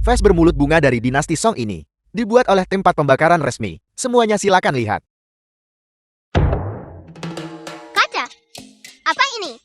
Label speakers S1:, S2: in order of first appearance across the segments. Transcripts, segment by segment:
S1: Vas bermulut bunga dari dinasti Song ini dibuat oleh tempat pembakaran resmi. Semuanya silakan lihat.
S2: Kata, apa ini?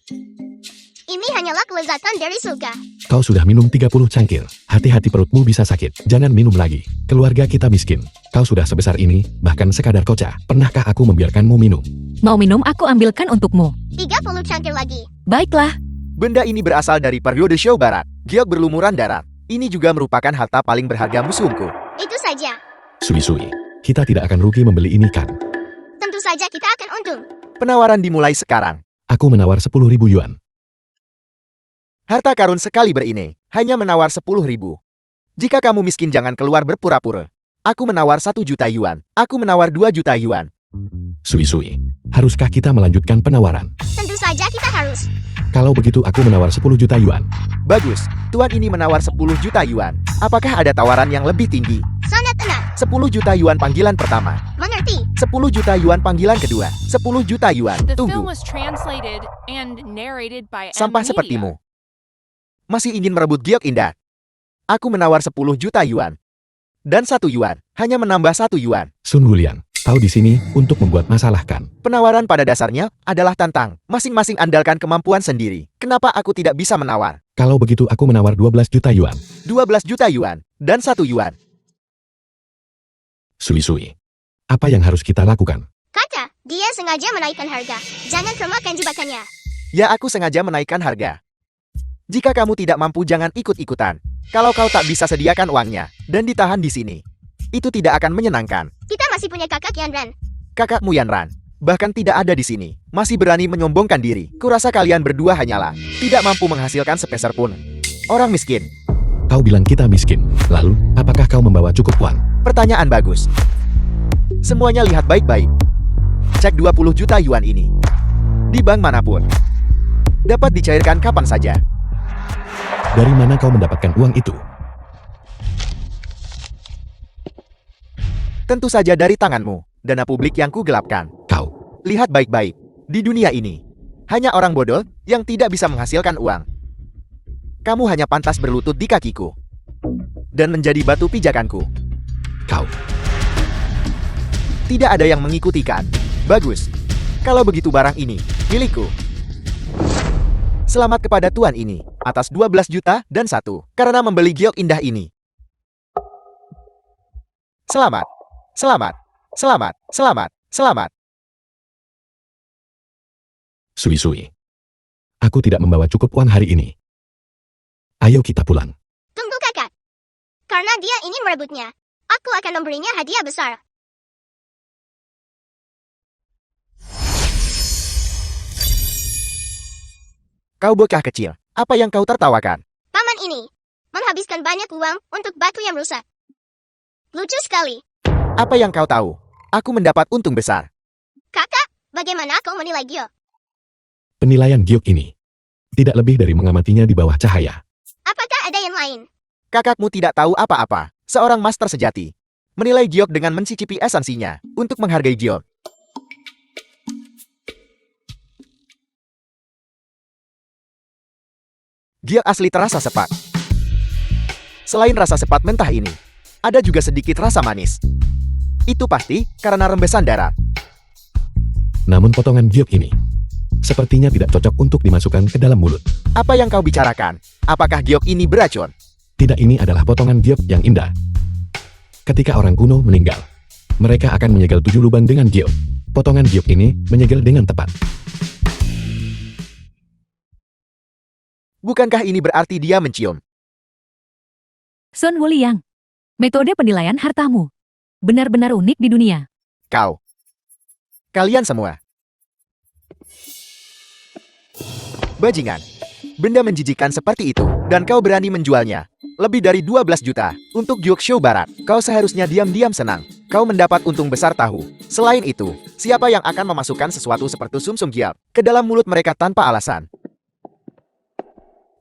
S2: Ini hanyalah kelezatan dari surga.
S3: Kau sudah minum 30 cangkir. Hati-hati perutmu bisa sakit. Jangan minum lagi. Keluarga kita miskin. Kau sudah sebesar ini, bahkan sekadar koca. Pernahkah aku membiarkanmu minum?
S4: Mau minum aku ambilkan untukmu.
S2: 30 cangkir lagi.
S4: Baiklah.
S1: Benda ini berasal dari periode Shou Barat. Giok berlumuran darat. Ini juga merupakan harta paling berharga musuhku.
S2: Itu saja.
S3: Sui-sui. Kita tidak akan rugi membeli ini kan?
S2: Tentu saja kita akan untung.
S1: Penawaran dimulai sekarang.
S3: Aku menawar 10.000 yuan.
S1: Harta karun sekali berini, hanya menawar 10.000. Jika kamu miskin jangan keluar berpura-pura. Aku menawar 1 juta yuan. Aku menawar 2 juta yuan.
S3: Sui-sui. Haruskah kita melanjutkan penawaran?
S2: Tentu saja kita harus.
S3: Kalau begitu aku menawar 10 juta yuan.
S1: Bagus, tuan ini menawar 10 juta yuan. Apakah ada tawaran yang lebih tinggi?
S2: Sangat tenang.
S1: 10 juta yuan panggilan pertama.
S2: Mengerti.
S1: 10 juta yuan panggilan kedua. 10 juta yuan.
S5: The film
S1: Tunggu.
S5: was translated and narrated by
S1: Sampah
S5: M Media.
S1: sepertimu. Masih ingin merebut giok indah? Aku menawar 10 juta yuan. Dan 1 yuan, hanya menambah 1 yuan.
S3: Sun Wuliang, kau di sini untuk membuat masalah kan?
S1: Penawaran pada dasarnya adalah tantang. Masing-masing andalkan kemampuan sendiri. Kenapa aku tidak bisa menawar?
S3: Kalau begitu aku menawar 12 juta yuan.
S1: 12 juta yuan, dan 1 yuan.
S3: Sui-sui. Apa yang harus kita lakukan?
S2: Kata, dia sengaja menaikkan harga. Jangan termakan jebakannya.
S1: Ya aku sengaja menaikkan harga. Jika kamu tidak mampu jangan ikut-ikutan. Kalau kau tak bisa sediakan uangnya, dan ditahan di sini. Itu tidak akan menyenangkan.
S2: Kita masih punya kakak Yanran.
S1: Kakakmu Yanran, bahkan tidak ada di sini. Masih berani menyombongkan diri. Kurasa kalian berdua hanyalah tidak mampu menghasilkan sepeser pun. Orang miskin.
S3: Kau bilang kita miskin. Lalu, apakah kau membawa cukup uang?
S1: Pertanyaan bagus. Semuanya lihat baik-baik. Cek 20 juta yuan ini. Di bank manapun. Dapat dicairkan kapan saja.
S3: Dari mana kau mendapatkan uang itu?
S1: Tentu saja dari tanganmu. Dana publik yang kugelapkan.
S3: Kau.
S1: Lihat baik-baik. Di dunia ini, hanya orang bodoh yang tidak bisa menghasilkan uang. Kamu hanya pantas berlutut di kakiku. Dan menjadi batu pijakanku.
S3: Kau.
S1: Tidak ada yang mengikutikan. Bagus. Kalau begitu barang ini, milikku. Selamat kepada tuan ini, atas 12 juta dan 1, karena membeli giok indah ini. Selamat. Selamat. Selamat. Selamat. Selamat.
S3: Sui-sui. Aku tidak membawa cukup uang hari ini. Ayo kita pulang.
S2: Tunggu kakak. Karena dia ingin merebutnya, aku akan memberinya hadiah besar.
S1: Kau bocah kecil, apa yang kau tertawakan?
S2: Paman ini menghabiskan banyak uang untuk batu yang rusak. Lucu sekali.
S1: Apa yang kau tahu? Aku mendapat untung besar.
S2: Kakak, bagaimana kau menilai Gio?
S3: Penilaian giok ini tidak lebih dari mengamatinya di bawah cahaya.
S2: Apakah ada yang lain?
S1: Kakakmu tidak tahu apa-apa. Seorang master sejati. Menilai giok dengan mencicipi esensinya. Untuk menghargai giok. Giok asli terasa sepat. Selain rasa sepat mentah ini, ada juga sedikit rasa manis. Itu pasti karena rembesan darah.
S3: Namun potongan giok ini sepertinya tidak cocok untuk dimasukkan ke dalam mulut.
S1: Apa yang kau bicarakan? Apakah giok ini beracun?
S3: Tidak, ini adalah potongan giok yang indah. Ketika orang kuno meninggal, mereka akan menyegel 7 lubang dengan giok. Potongan giok ini menyegel dengan tepat.
S1: Bukankah ini berarti dia mencium?
S4: Sun Wuliang. Metode penilaian hartamu benar-benar unik di dunia.
S1: Kau. Kalian semua. Bajingan. Benda menjijikan seperti itu, dan kau berani menjualnya. Lebih dari 12 juta, untuk giok Shou Barat. Kau seharusnya diam-diam senang. Kau mendapat untung besar tahu. Selain itu, siapa yang akan memasukkan sesuatu seperti sumsum giok ke dalam mulut mereka tanpa alasan?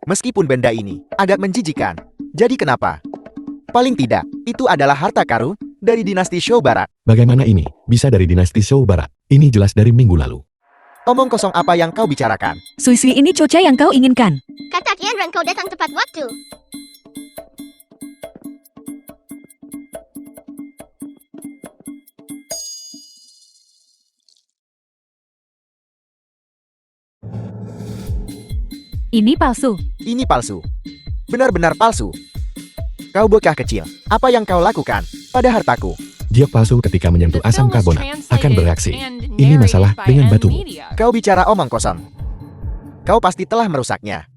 S1: Meskipun benda ini agak menjijikan, jadi kenapa? Paling tidak, itu adalah harta karun dari dinasti Shou Barat.
S3: Bagaimana ini bisa dari dinasti Shou Barat? Ini jelas dari minggu lalu.
S1: Omong kosong apa yang kau bicarakan?
S4: Sui-sui ini cuaca yang kau inginkan.
S2: Kata Yanran kau datang tepat waktu.
S4: Ini palsu.
S1: Ini palsu. Benar-benar palsu. Kau bocah kecil. Apa yang kau lakukan pada hartaku?
S3: Giok palsu ketika menyentuh
S5: The
S3: asam
S5: film was
S3: karbonat akan
S5: translated
S3: bereaksi.
S5: and
S3: Ini masalah
S5: narrated by
S3: dengan
S5: N
S3: batumu.
S5: Media.
S1: Kau bicara omong kosong. Kau pasti telah merusaknya.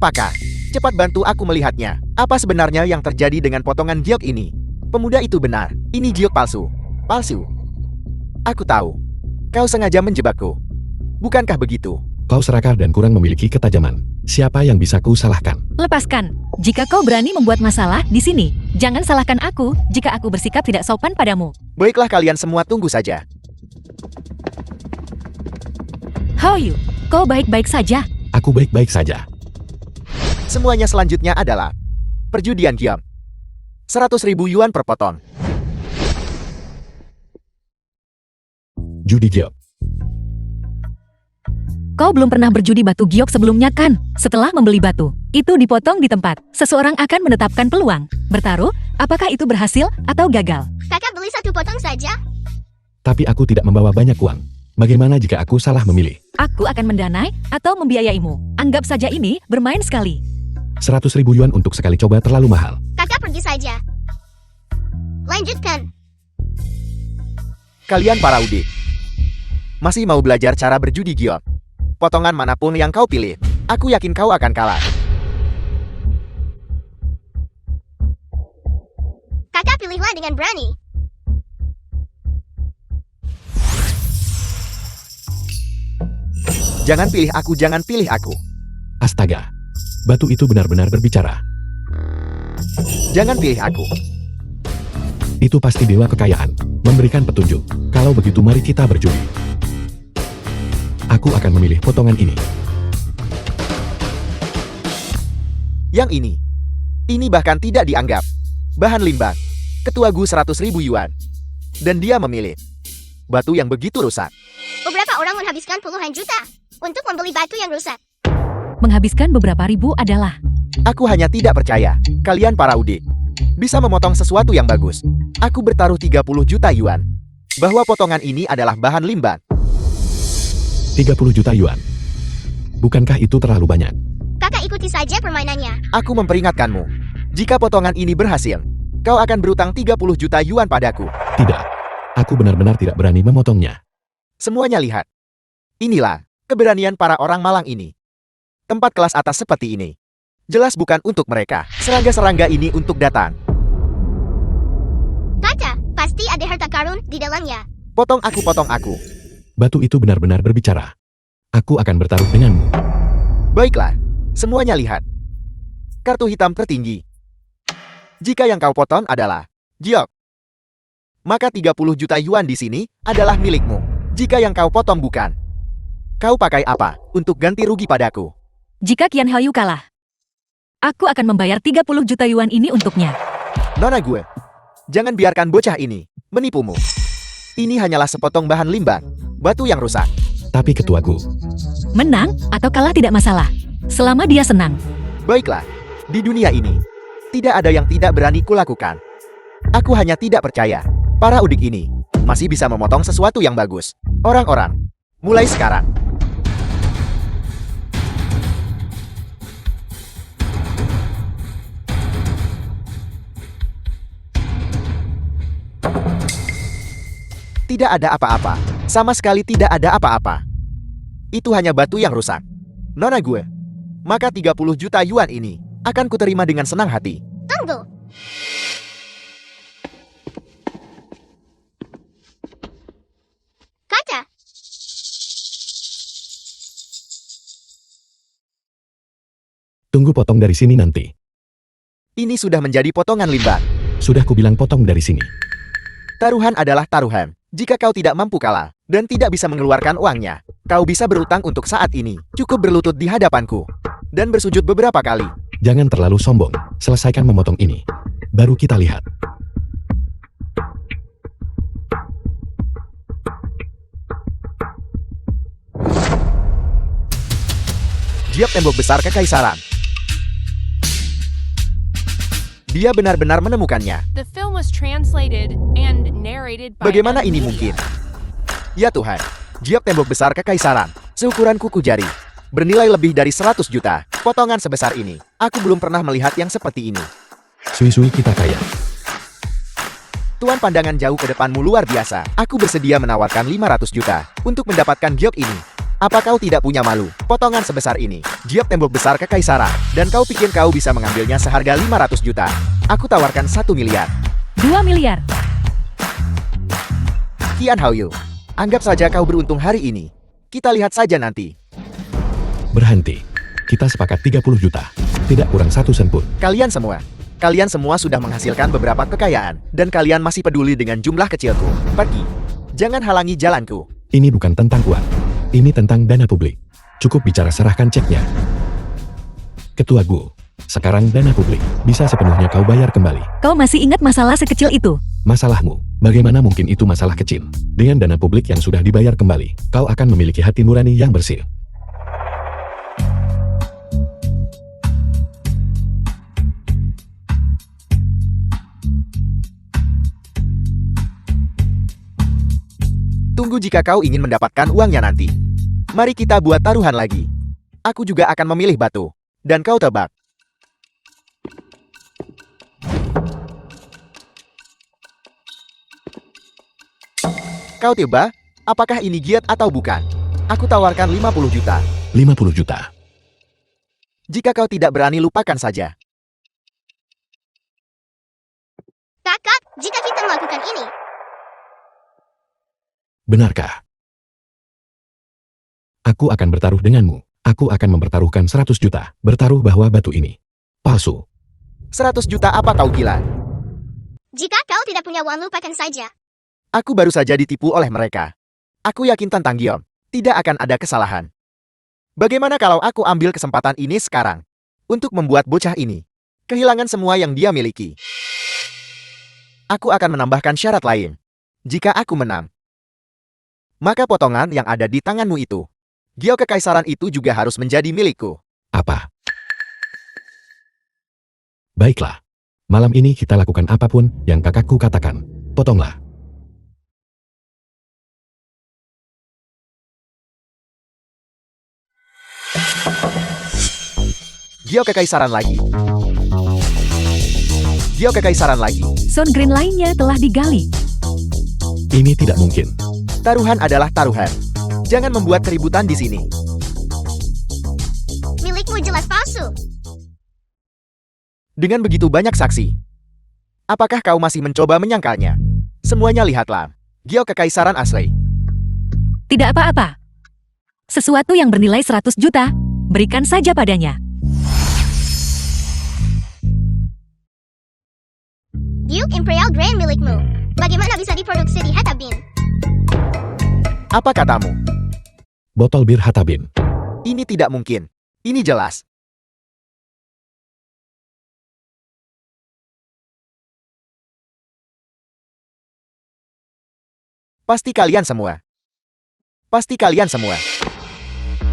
S1: Paka, cepat bantu aku melihatnya. Apa sebenarnya yang terjadi dengan potongan giok ini? Pemuda itu benar. Ini giok palsu. Palsu. Aku tahu. Kau sengaja menjebakku. Bukankah begitu?
S3: Kau serakah dan kurang memiliki ketajaman. Siapa yang bisa ku salahkan?
S4: Lepaskan. Jika kau berani membuat masalah di sini, jangan salahkan aku jika aku bersikap tidak sopan padamu.
S1: Baiklah kalian semua tunggu saja.
S4: How you? Kau baik-baik saja.
S3: Aku baik-baik saja.
S1: Semuanya selanjutnya adalah perjudian giok. 100.000 yuan per potong.
S3: Judi giok.
S4: Kau belum pernah berjudi batu giok sebelumnya kan? Setelah membeli batu, itu dipotong di tempat. Seseorang akan menetapkan peluang. Bertaruh, apakah itu berhasil atau gagal?
S2: Kakak beli 1 potong saja.
S3: Tapi aku tidak membawa banyak uang. Bagaimana jika aku salah memilih?
S4: Aku akan mendanai atau membiayaimu. Anggap saja ini bermain sekali.
S3: 100.000 yuan untuk sekali coba terlalu mahal.
S2: Kakak pergi saja. Lanjutkan.
S1: Kalian para udik. Masih mau belajar cara berjudi giok? Potongan manapun yang kau pilih, aku yakin kau akan kalah.
S2: Kakak pilihlah dengan berani.
S1: Jangan pilih aku, jangan pilih aku.
S3: Astaga. Batu itu benar-benar berbicara.
S1: Jangan pilih aku.
S3: Itu pasti dewa kekayaan. Memberikan petunjuk. Kalau begitu mari kita berjudi. Aku akan memilih potongan ini.
S1: Yang ini. Ini bahkan tidak dianggap. Bahan limbah. Ketua Gu 100.000 yuan. Dan dia memilih batu yang begitu rusak.
S2: Beberapa orang menghabiskan puluhan juta untuk membeli batu yang rusak.
S4: Menghabiskan beberapa ribu adalah.
S1: Aku hanya tidak percaya. Kalian para udik bisa memotong sesuatu yang bagus. Aku bertaruh 30 juta yuan bahwa potongan ini adalah bahan limbah.
S3: 30 juta yuan. Bukankah itu terlalu banyak?
S2: Kakak ikuti saja permainannya.
S1: Aku memperingatkanmu. Jika potongan ini berhasil, kau akan berutang 30 juta yuan padaku.
S3: Tidak. Aku benar-benar tidak berani memotongnya.
S1: Semuanya lihat. Inilah keberanian para orang Malang ini. Tempat kelas atas seperti ini. Jelas bukan untuk mereka. Serangga-serangga ini untuk datang.
S2: Kakak, pasti ada harta karun di dalamnya.
S1: Potong aku, potong aku.
S3: Batu itu benar-benar berbicara. Aku akan bertaruh denganmu.
S1: Baiklah. Semuanya lihat. Kartu hitam tertinggi. Jika yang kau potong adalah giok, maka 30 juta yuan di sini adalah milikmu. Jika yang kau potong bukan, kau pakai apa untuk ganti rugi padaku?
S4: Jika Qian Haoyu kalah, aku akan membayar 30 juta yuan ini untuknya.
S1: Nona gue, jangan biarkan bocah ini menipumu. Ini hanyalah sepotong bahan limbah, batu yang rusak.
S3: Tapi ketuaku,
S4: Menang atau kalah tidak masalah. Selama dia senang.
S1: Baiklah, di dunia ini, tidak ada yang tidak berani kulakukan. Aku hanya tidak percaya, para udik ini masih bisa memotong sesuatu yang bagus. Orang-orang, mulai sekarang. Tidak ada apa-apa. Sama sekali tidak ada apa-apa. Itu hanya batu yang rusak. Nona gue, maka 30 juta yuan ini akan kuterima dengan senang hati.
S2: Tunggu. Kakak,
S3: tunggu potong dari sini nanti.
S1: Ini sudah menjadi potongan limbah.
S3: Sudah kubilang potong dari sini.
S1: Taruhan adalah taruhan. Jika kau tidak mampu kalah dan tidak bisa mengeluarkan uangnya, kau bisa berutang untuk saat ini. Cukup berlutut di hadapanku dan bersujud beberapa kali.
S3: Jangan terlalu sombong. Selesaikan memotong ini. Baru kita lihat.
S1: Giok tembok besar kekaisaran. Dia benar-benar menemukannya.
S5: The film was translated and narrated by
S1: Bagaimana
S5: N
S1: ini
S5: Media.
S1: mungkin? Ya Tuhan, giok tembok besar kekaisaran, seukuran kuku jari. bernilai lebih dari 100 juta. Potongan sebesar ini, aku belum pernah melihat yang seperti ini.
S3: Sui-sui kita kaya.
S1: Tuan, pandangan jauh ke depanmu luar biasa. Aku bersedia menawarkan 500 juta untuk mendapatkan giok ini. Apa kau tidak punya malu? Potongan sebesar ini, giok tembok besar kekaisaran, dan kau pikir kau bisa mengambilnya seharga 500 juta? Aku tawarkan 1 miliar.
S4: 2 miliar.
S1: Qian Haoyu, anggap saja kau beruntung hari ini. Kita lihat saja nanti.
S3: Berhenti. Kita sepakat 30 juta. Tidak kurang 1 sen pun.
S1: Kalian semua sudah menghasilkan beberapa kekayaan, dan kalian masih peduli dengan jumlah kecilku. Pergi. Jangan halangi jalanku.
S3: Ini bukan tentang uang. Ini tentang dana publik. Cukup bicara, serahkan ceknya. Ketua Gu, sekarang dana publik. Bisa sepenuhnya kau bayar kembali.
S4: Kau masih ingat masalah sekecil itu?
S3: Masalahmu, bagaimana mungkin itu masalah kecil? Dengan dana publik yang sudah dibayar kembali, kau akan memiliki hati nurani yang bersih.
S1: Tunggu, jika kau ingin mendapatkan uangnya nanti. Mari kita buat taruhan lagi. Aku juga akan memilih batu. Dan kau tebak. Kau tebak, apakah ini giat atau bukan? Aku tawarkan 50 juta.
S3: 50 juta.
S1: Jika kau tidak berani, lupakan saja.
S2: Kakak, jika kita melakukan ini,
S3: Benarkah? Aku akan bertaruh denganmu. Aku akan mempertaruhkan 100 juta. Bertaruh bahwa batu ini palsu.
S1: 100 juta, apa kau gila?
S2: jika kau tidak punya uang, lupakan saja.
S1: Aku baru saja ditipu oleh mereka. Aku yakin tentang Giom, tidak akan ada kesalahan. Bagaimana kalau aku ambil kesempatan ini sekarang untuk membuat bocah ini kehilangan semua yang dia miliki? Aku akan menambahkan syarat lain. Jika aku menang, maka potongan yang ada di tanganmu itu, giok kekaisaran itu juga harus menjadi milikku.
S3: Apa? Baiklah. Malam ini kita lakukan apapun yang kakakku katakan. Potonglah.
S1: Giok kekaisaran lagi. Giok kekaisaran lagi.
S4: Sound Green lainnya telah digali.
S3: Ini tidak mungkin.
S1: Taruhan adalah taruhan. Jangan membuat keributan di sini.
S2: Milikmu jelas palsu.
S1: Dengan begitu banyak saksi, apakah kau masih mencoba menyangkalnya? Semuanya lihatlah. Giok kekaisaran asli.
S4: Tidak apa-apa. Sesuatu yang bernilai 100 juta, berikan saja padanya.
S2: Giok Imperial Grain milikmu. Bagaimana bisa diproduksi di Hatabin?
S1: Apa katamu?
S3: Botol bir Hatabin.
S1: Ini tidak mungkin. Ini jelas. Pasti kalian semua.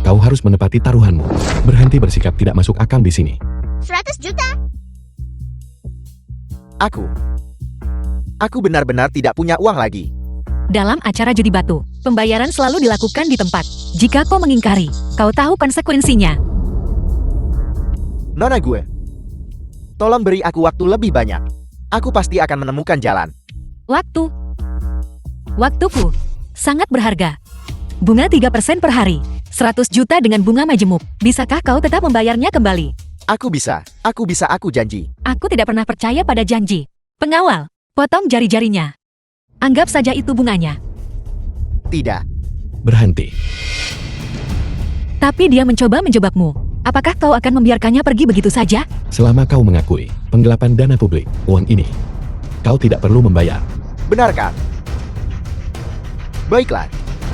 S3: Kau harus menepati taruhanmu. Berhenti bersikap tidak masuk akal di sini.
S2: 100 juta?
S1: Aku benar-benar tidak punya uang lagi.
S4: Dalam acara judi batu, pembayaran selalu dilakukan di tempat. Jika kau mengingkari, kau tahu konsekuensinya.
S1: Nona gue, tolong beri aku waktu lebih banyak. Aku pasti akan menemukan jalan.
S4: Waktuku sangat berharga. Bunga 3% per hari. 100 juta dengan bunga majemuk. Bisakah kau tetap membayarnya kembali?
S1: Aku bisa, aku janji.
S4: Aku tidak pernah percaya pada janji. Pengawal, potong jari-jarinya. Anggap saja itu bunganya.
S1: Tidak,
S3: Berhenti.
S4: Tapi dia mencoba menjebakmu. Apakah kau akan membiarkannya pergi begitu saja?
S3: Selama kau mengakui penggelapan dana publik, uang ini, kau tidak perlu membayar.
S1: benarkah? Baiklah,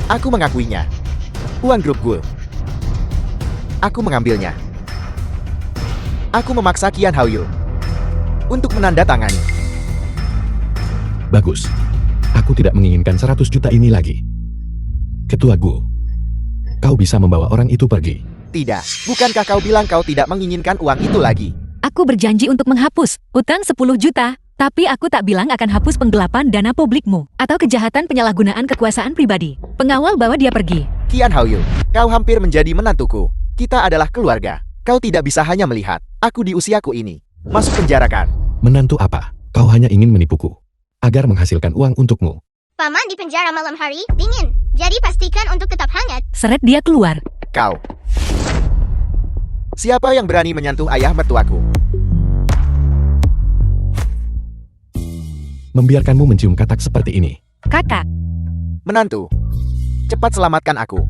S1: aku mengakuinya. Uang grup gue. Aku mengambilnya. Aku memaksa Qian Haoyu untuk menandatangani.
S3: Bagus. Aku tidak menginginkan 100 juta ini lagi. Ketua Gu, kau bisa membawa orang itu pergi.
S1: Tidak, bukankah kau bilang kau tidak menginginkan uang itu lagi?
S4: Aku berjanji untuk menghapus utang 10 juta. Tapi aku tak bilang akan hapus penggelapan dana publikmu atau kejahatan penyalahgunaan kekuasaan pribadi. Pengawal bawa dia pergi.
S1: Qian Haoyu, kau hampir menjadi menantuku. Kita adalah keluarga. Kau tidak bisa hanya melihat aku di usiaku ini. Masuk penjara kan?
S3: Menantu apa? Kau hanya ingin menipuku. Agar menghasilkan uang untukmu.
S2: Paman di penjara malam hari, dingin. Jadi pastikan untuk tetap hangat.
S4: Seret dia keluar.
S1: Kau. Siapa yang berani menyentuh ayah mertuaku?
S3: Membiarkanmu mencium katak seperti ini.
S4: Kakak,
S1: Menantu. Cepat selamatkan aku.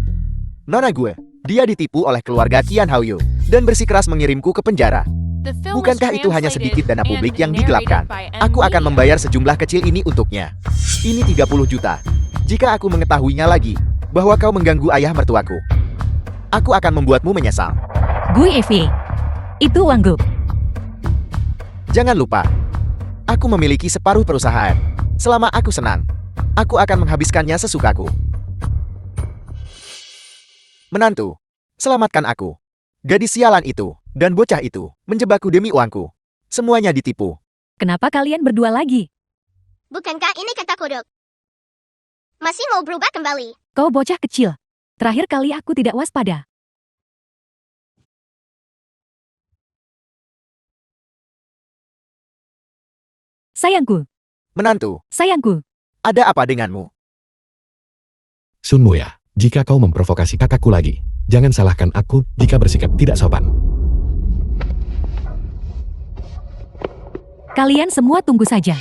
S1: Nona gue, dia ditipu oleh keluarga Qian Haoyu dan bersikeras mengirimku ke penjara.
S5: The film was
S1: Bukankah itu hanya sedikit dana
S5: translated
S1: publik yang
S5: and
S1: digelapkan?
S5: narrated by
S1: Aku akan
S5: Media.
S1: membayar sejumlah kecil ini untuknya. Ini 30 juta. Jika aku mengetahuinya lagi, bahwa kau mengganggu ayah mertuaku, aku akan membuatmu menyesal.
S4: Gue Evie. Itu uang gue.
S1: Jangan lupa, aku memiliki separuh perusahaan. Selama aku senang, aku akan menghabiskannya sesukaku. Menantu, selamatkan aku. Gadis sialan itu dan bocah itu menjebakku demi uangku. Semuanya ditipu.
S4: Kenapa kalian berdua lagi?
S2: Bukankah ini kata kodok? Masih mau berubah kembali?
S4: Kau bocah kecil. Terakhir kali aku tidak waspada. Sayangku,
S1: Menantu,
S4: sayangku.
S1: ada apa denganmu?
S3: Sun Muya, jika kau memprovokasi kakakku lagi, jangan salahkan aku jika bersikap tidak sopan.
S4: Kalian semua tunggu saja.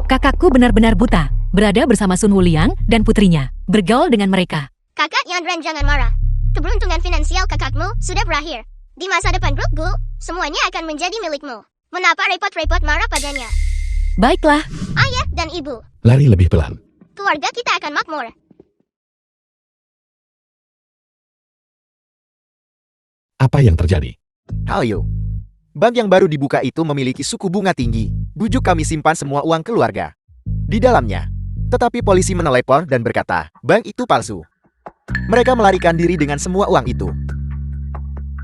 S4: Kakakku benar-benar buta, berada bersama Sun Wuliang dan putrinya, bergaul dengan mereka.
S2: Kakak Yanran jangan marah. Keberuntungan finansial kakakmu sudah berakhir. Di masa depan grupku, semuanya akan menjadi milikmu. Mengapa repot-repot marah padanya?
S4: Baiklah,
S2: Ayah dan ibu,
S3: Lari lebih pelan.
S2: keluarga kita akan makmur.
S3: Apa yang terjadi?
S1: Haoyu. Bank yang baru dibuka itu memiliki suku bunga tinggi. Bujuk kami simpan semua uang keluarga di dalamnya. Tetapi polisi menelepon dan berkata, bank itu palsu. Mereka melarikan diri dengan semua uang itu.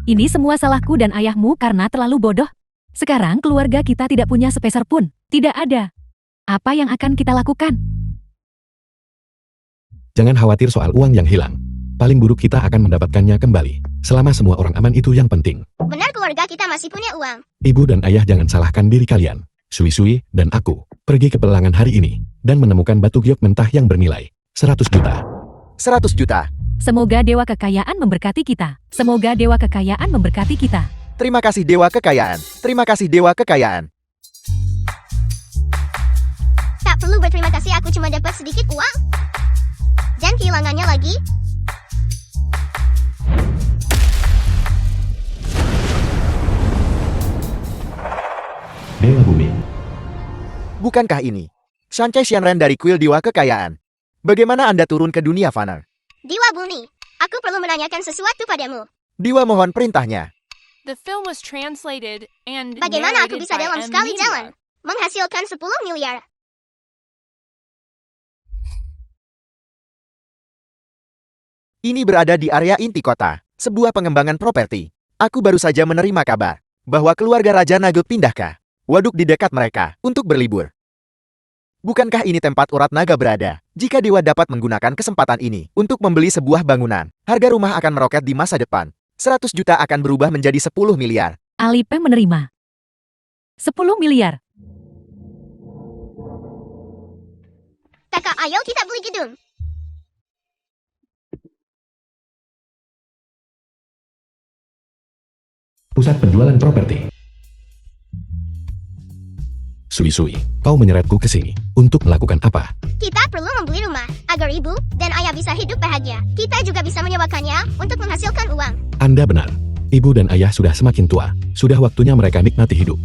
S4: ini semua salahku dan ayahmu karena terlalu bodoh. Sekarang keluarga kita tidak punya sepeser pun. Tidak ada. Apa yang akan kita lakukan?
S3: Jangan khawatir soal uang yang hilang. Paling buruk kita akan mendapatkannya kembali. Selama semua orang aman itu yang penting.
S2: Benar keluarga kita masih punya uang.
S3: Ibu dan ayah jangan salahkan diri kalian. Sui-Sui dan aku pergi ke pelangan hari ini dan menemukan batu giok mentah yang bernilai 100 juta.
S1: 100 juta.
S4: Semoga Dewa Kekayaan memberkati kita. Semoga Dewa Kekayaan memberkati kita.
S1: Terima kasih Dewa Kekayaan. Terima kasih Dewa Kekayaan.
S2: Tak perlu berterima kasih, aku cuma dapat sedikit uang. Dan kehilangannya lagi.
S3: Dewa Bumi.
S1: Bukankah ini Sancai Xianren dari kuil Dewa Kekayaan? Bagaimana Anda turun ke dunia fana?
S2: Dewa Bumi, aku perlu menanyakan sesuatu padamu.
S1: Dewa mohon perintahnya.
S5: The film was translated and
S2: Bagaimana aku
S5: narrated
S2: bisa
S5: by
S2: dalam sekali
S5: Media.
S2: jalan menghasilkan 10 miliar?
S1: Ini berada di area inti kota, sebuah pengembangan properti. Aku baru saja menerima kabar bahwa keluarga Raja Naga pindah ke waduk di dekat mereka untuk berlibur. Bukankah ini tempat urat naga berada? Jika Dewa dapat menggunakan kesempatan ini untuk membeli sebuah bangunan, harga rumah akan meroket di masa depan. 100 juta akan berubah menjadi 10 miliar.
S4: Alipay menerima 10 miliar.
S2: Kakak, ayo kita beli gedung.
S3: Pusat penjualan properti. Sui-Sui, kau menyeretku ke sini. Untuk melakukan apa?
S2: Kita perlu membeli rumah agar ibu dan ayah bisa hidup bahagia. Kita juga bisa menyewakannya untuk menghasilkan uang.
S3: Anda benar. Ibu dan ayah sudah semakin tua. Sudah waktunya mereka nikmati hidup.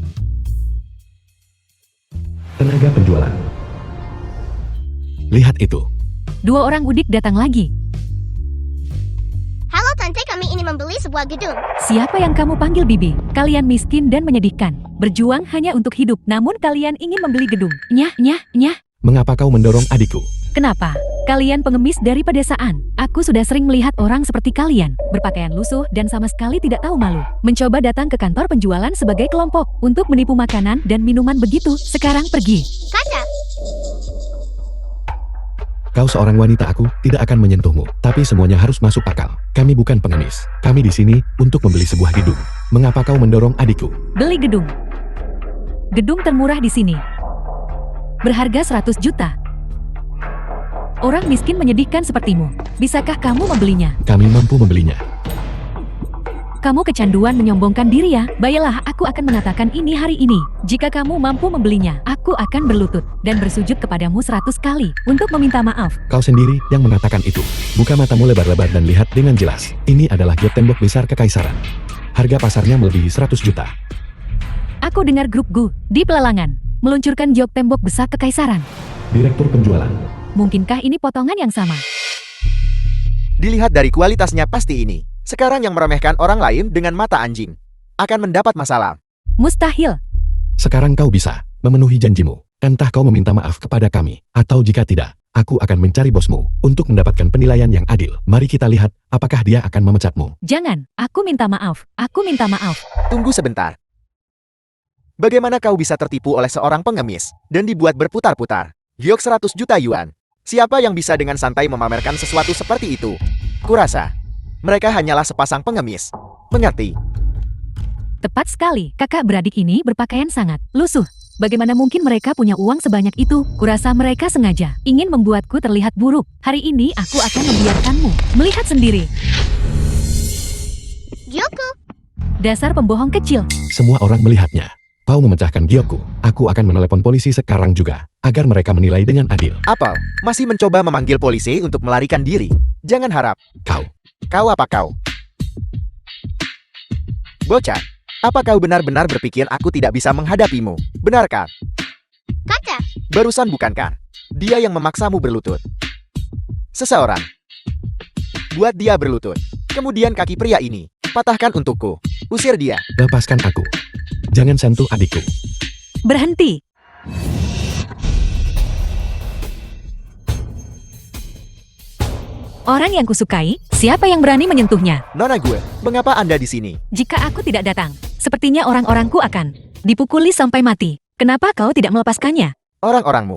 S3: Tenaga penjualan. Lihat itu.
S4: 2 orang udik datang lagi.
S2: Halo tante, kami ini membeli sebuah gedung.
S4: Siapa yang kamu panggil bibi? Kalian miskin dan menyedihkan. Berjuang hanya untuk hidup, namun kalian ingin membeli gedung. Nyah, nyah, nyah.
S3: Mengapa kau mendorong adikku?
S4: Kenapa? Kalian pengemis dari pedesaan. Aku sudah sering melihat orang seperti kalian, berpakaian lusuh dan sama sekali tidak tahu malu. Mencoba datang ke kantor penjualan sebagai kelompok untuk menipu makanan dan minuman begitu. Sekarang pergi.
S2: Kakak,
S3: Kau seorang wanita, aku tidak akan menyentuhmu. Tapi semuanya harus masuk akal. Kami bukan pengemis. Kami di sini untuk membeli sebuah gedung. Mengapa kau mendorong adikku?
S4: Beli gedung. Gedung termurah di sini. Berharga 100 juta. Orang miskin menyedihkan sepertimu. Bisakah kamu membelinya?
S3: Kami mampu membelinya.
S4: Kamu kecanduan menyombongkan diri ya. Baiklah, aku akan mengatakan ini hari ini. Jika kamu mampu membelinya, aku akan berlutut dan bersujud kepadamu 100 kali untuk meminta maaf.
S3: Kau sendiri yang mengatakan itu. Buka matamu lebar-lebar dan lihat dengan jelas. Ini adalah giok tembok besar kekaisaran. Harga pasarnya melebihi 100 juta.
S4: Aku dengar grup Gu di pelelangan meluncurkan giok tembok besar kekaisaran.
S3: Direktur penjualan.
S4: Mungkinkah ini potongan yang sama?
S1: Dilihat dari kualitasnya pasti ini. Sekarang yang meremehkan orang lain dengan mata anjing akan mendapat masalah.
S4: Mustahil.
S3: Sekarang kau bisa memenuhi janjimu. Entah kau meminta maaf kepada kami, atau jika tidak, aku akan mencari bosmu untuk mendapatkan penilaian yang adil. Mari kita lihat apakah dia akan memecatmu.
S4: Jangan, aku minta maaf. Aku minta maaf.
S1: Tunggu sebentar. Bagaimana kau bisa tertipu oleh seorang pengemis dan dibuat berputar-putar? Giok 100 juta yuan. Siapa yang bisa dengan santai memamerkan sesuatu seperti itu? Kurasa mereka hanyalah sepasang pengemis. Mengerti?
S4: Tepat sekali, kakak beradik ini berpakaian sangat lusuh. Bagaimana mungkin mereka punya uang sebanyak itu? Kurasa mereka sengaja ingin membuatku terlihat buruk. Hari ini aku akan membiarkanmu melihat sendiri.
S2: Gyokku.
S4: Dasar pembohong kecil.
S3: Semua orang melihatnya. Kau memecahkan giokku. Aku akan menelepon polisi sekarang juga, agar mereka menilai dengan adil.
S1: Apel masih mencoba memanggil polisi untuk melarikan diri. Jangan harap. Kau apa kau? Bocah, apa kau benar-benar berpikir aku tidak bisa menghadapimu? Benarkah?
S2: Kakak.
S1: Barusan bukankah dia yang memaksamu berlutut? Seseorang buat dia berlutut. Kemudian kaki pria ini patahkan untukku. Usir dia.
S3: Lepaskan aku. Jangan sentuh adikku.
S4: Berhenti. Orang yang kusukai, siapa yang berani menyentuhnya?
S1: Nona gue, mengapa Anda di sini?
S4: Jika aku tidak datang, sepertinya orang-orangku akan dipukuli sampai mati. Kenapa kau tidak melepaskannya?
S1: Orang-orangmu.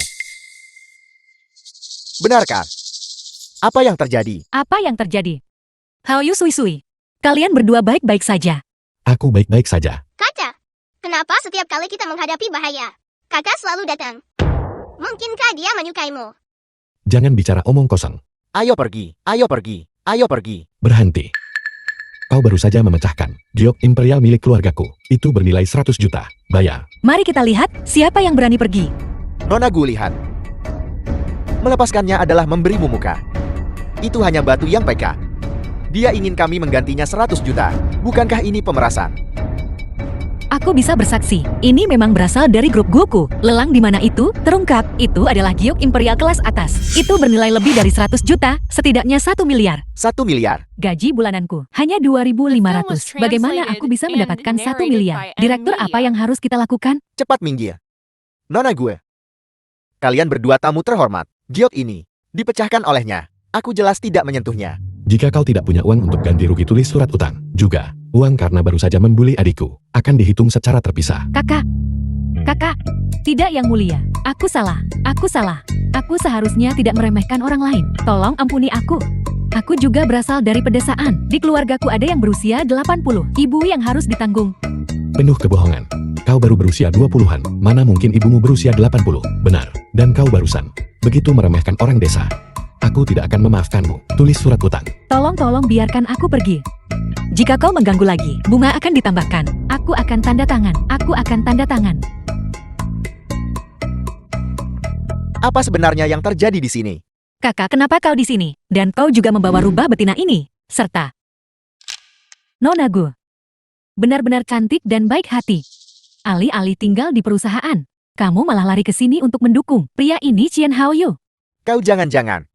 S1: Benarkah? Apa yang terjadi?
S4: Apa yang terjadi? Haoyu Sui-Sui, kalian berdua baik-baik saja.
S3: Aku baik-baik saja.
S2: Kakak. Kenapa setiap kali kita menghadapi bahaya, kakak selalu datang? Mungkinkah dia menyukaimu?
S3: Jangan bicara omong kosong.
S1: Ayo pergi, ayo pergi, ayo pergi.
S3: Berhenti. Kau baru saja memecahkan giok imperial milik keluargaku. Itu bernilai 100 juta. Bayar.
S4: Mari kita lihat siapa yang berani pergi.
S1: Nona gue lihat. Melepaskannya adalah memberimu muka. Itu hanya batu yang PK. Dia ingin kami menggantinya 100 juta. Bukankah ini pemerasan?
S4: Aku bisa bersaksi, ini memang berasal dari grup Goku. Lelang di mana itu terungkap, itu adalah giok imperial kelas atas. Itu bernilai lebih dari 100 juta, setidaknya 1 miliar.
S1: 1 miliar.
S4: Gaji bulananku hanya 2.500. Bagaimana aku bisa mendapatkan 1 miliar? Direktur, apa yang harus kita lakukan?
S1: Cepat minggir. Nona gue. Kalian berdua tamu terhormat. Giok ini dipecahkan olehnya. Aku jelas tidak menyentuhnya.
S3: Jika kau tidak punya uang untuk ganti rugi, tulis surat utang. Juga, uang karena baru saja membuli adikku akan dihitung secara terpisah.
S4: Kakak, tidak yang mulia. Aku salah. Aku seharusnya tidak meremehkan orang lain. Tolong ampuni aku. Aku juga berasal dari pedesaan. Di keluargaku ada yang berusia 80. Ibu yang harus ditanggung.
S3: Penuh kebohongan. Kau baru berusia 20-an. Mana mungkin ibumu berusia 80? Benar. Dan kau barusan begitu meremehkan orang desa. Aku tidak akan memaafkanmu. Tulis surat utang.
S4: Tolong biarkan aku pergi. Jika kau mengganggu lagi, bunga akan ditambahkan. Aku akan tanda tangan.
S1: Apa sebenarnya yang terjadi di sini?
S4: Kakak, kenapa kau di sini? Dan kau juga membawa rubah betina ini, serta Nona Gu. Benar-benar cantik dan baik hati. Alih-alih tinggal di perusahaan, kamu malah lari ke sini untuk mendukung pria ini, Qian Haoyu.
S1: Kau jangan-jangan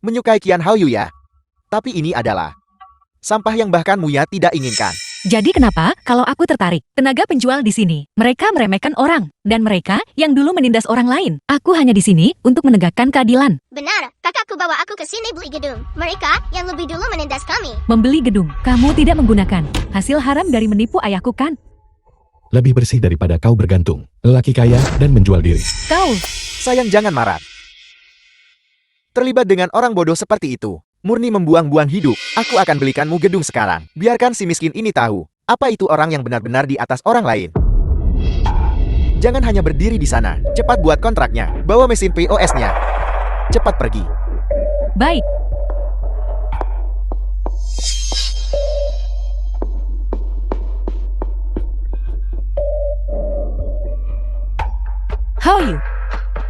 S1: menyukai Qian Haoyu ya? Tapi ini adalah sampah yang bahkan Muya tidak inginkan.
S4: Jadi kenapa kalau aku tertarik? Tenaga penjual di sini, mereka meremehkan orang, dan mereka yang dulu menindas orang lain. Aku hanya di sini untuk menegakkan keadilan.
S2: Benar, kakakku bawa aku ke sini beli gedung. Mereka yang lebih dulu menindas kami.
S4: Membeli gedung, kamu tidak menggunakan hasil haram dari menipu ayahku kan?
S3: Lebih bersih daripada kau bergantung, lelaki kaya dan menjual diri.
S4: Kau,
S1: Sayang, jangan marah. Terlibat dengan orang bodoh seperti itu. Murni membuang-buang hidup. Aku akan belikanmu gedung sekarang. Biarkan si miskin ini tahu. Apa itu orang yang benar-benar di atas orang lain. Jangan hanya berdiri di sana. Cepat buat kontraknya. Bawa mesin POS-nya. Cepat pergi.
S4: Baik. How you?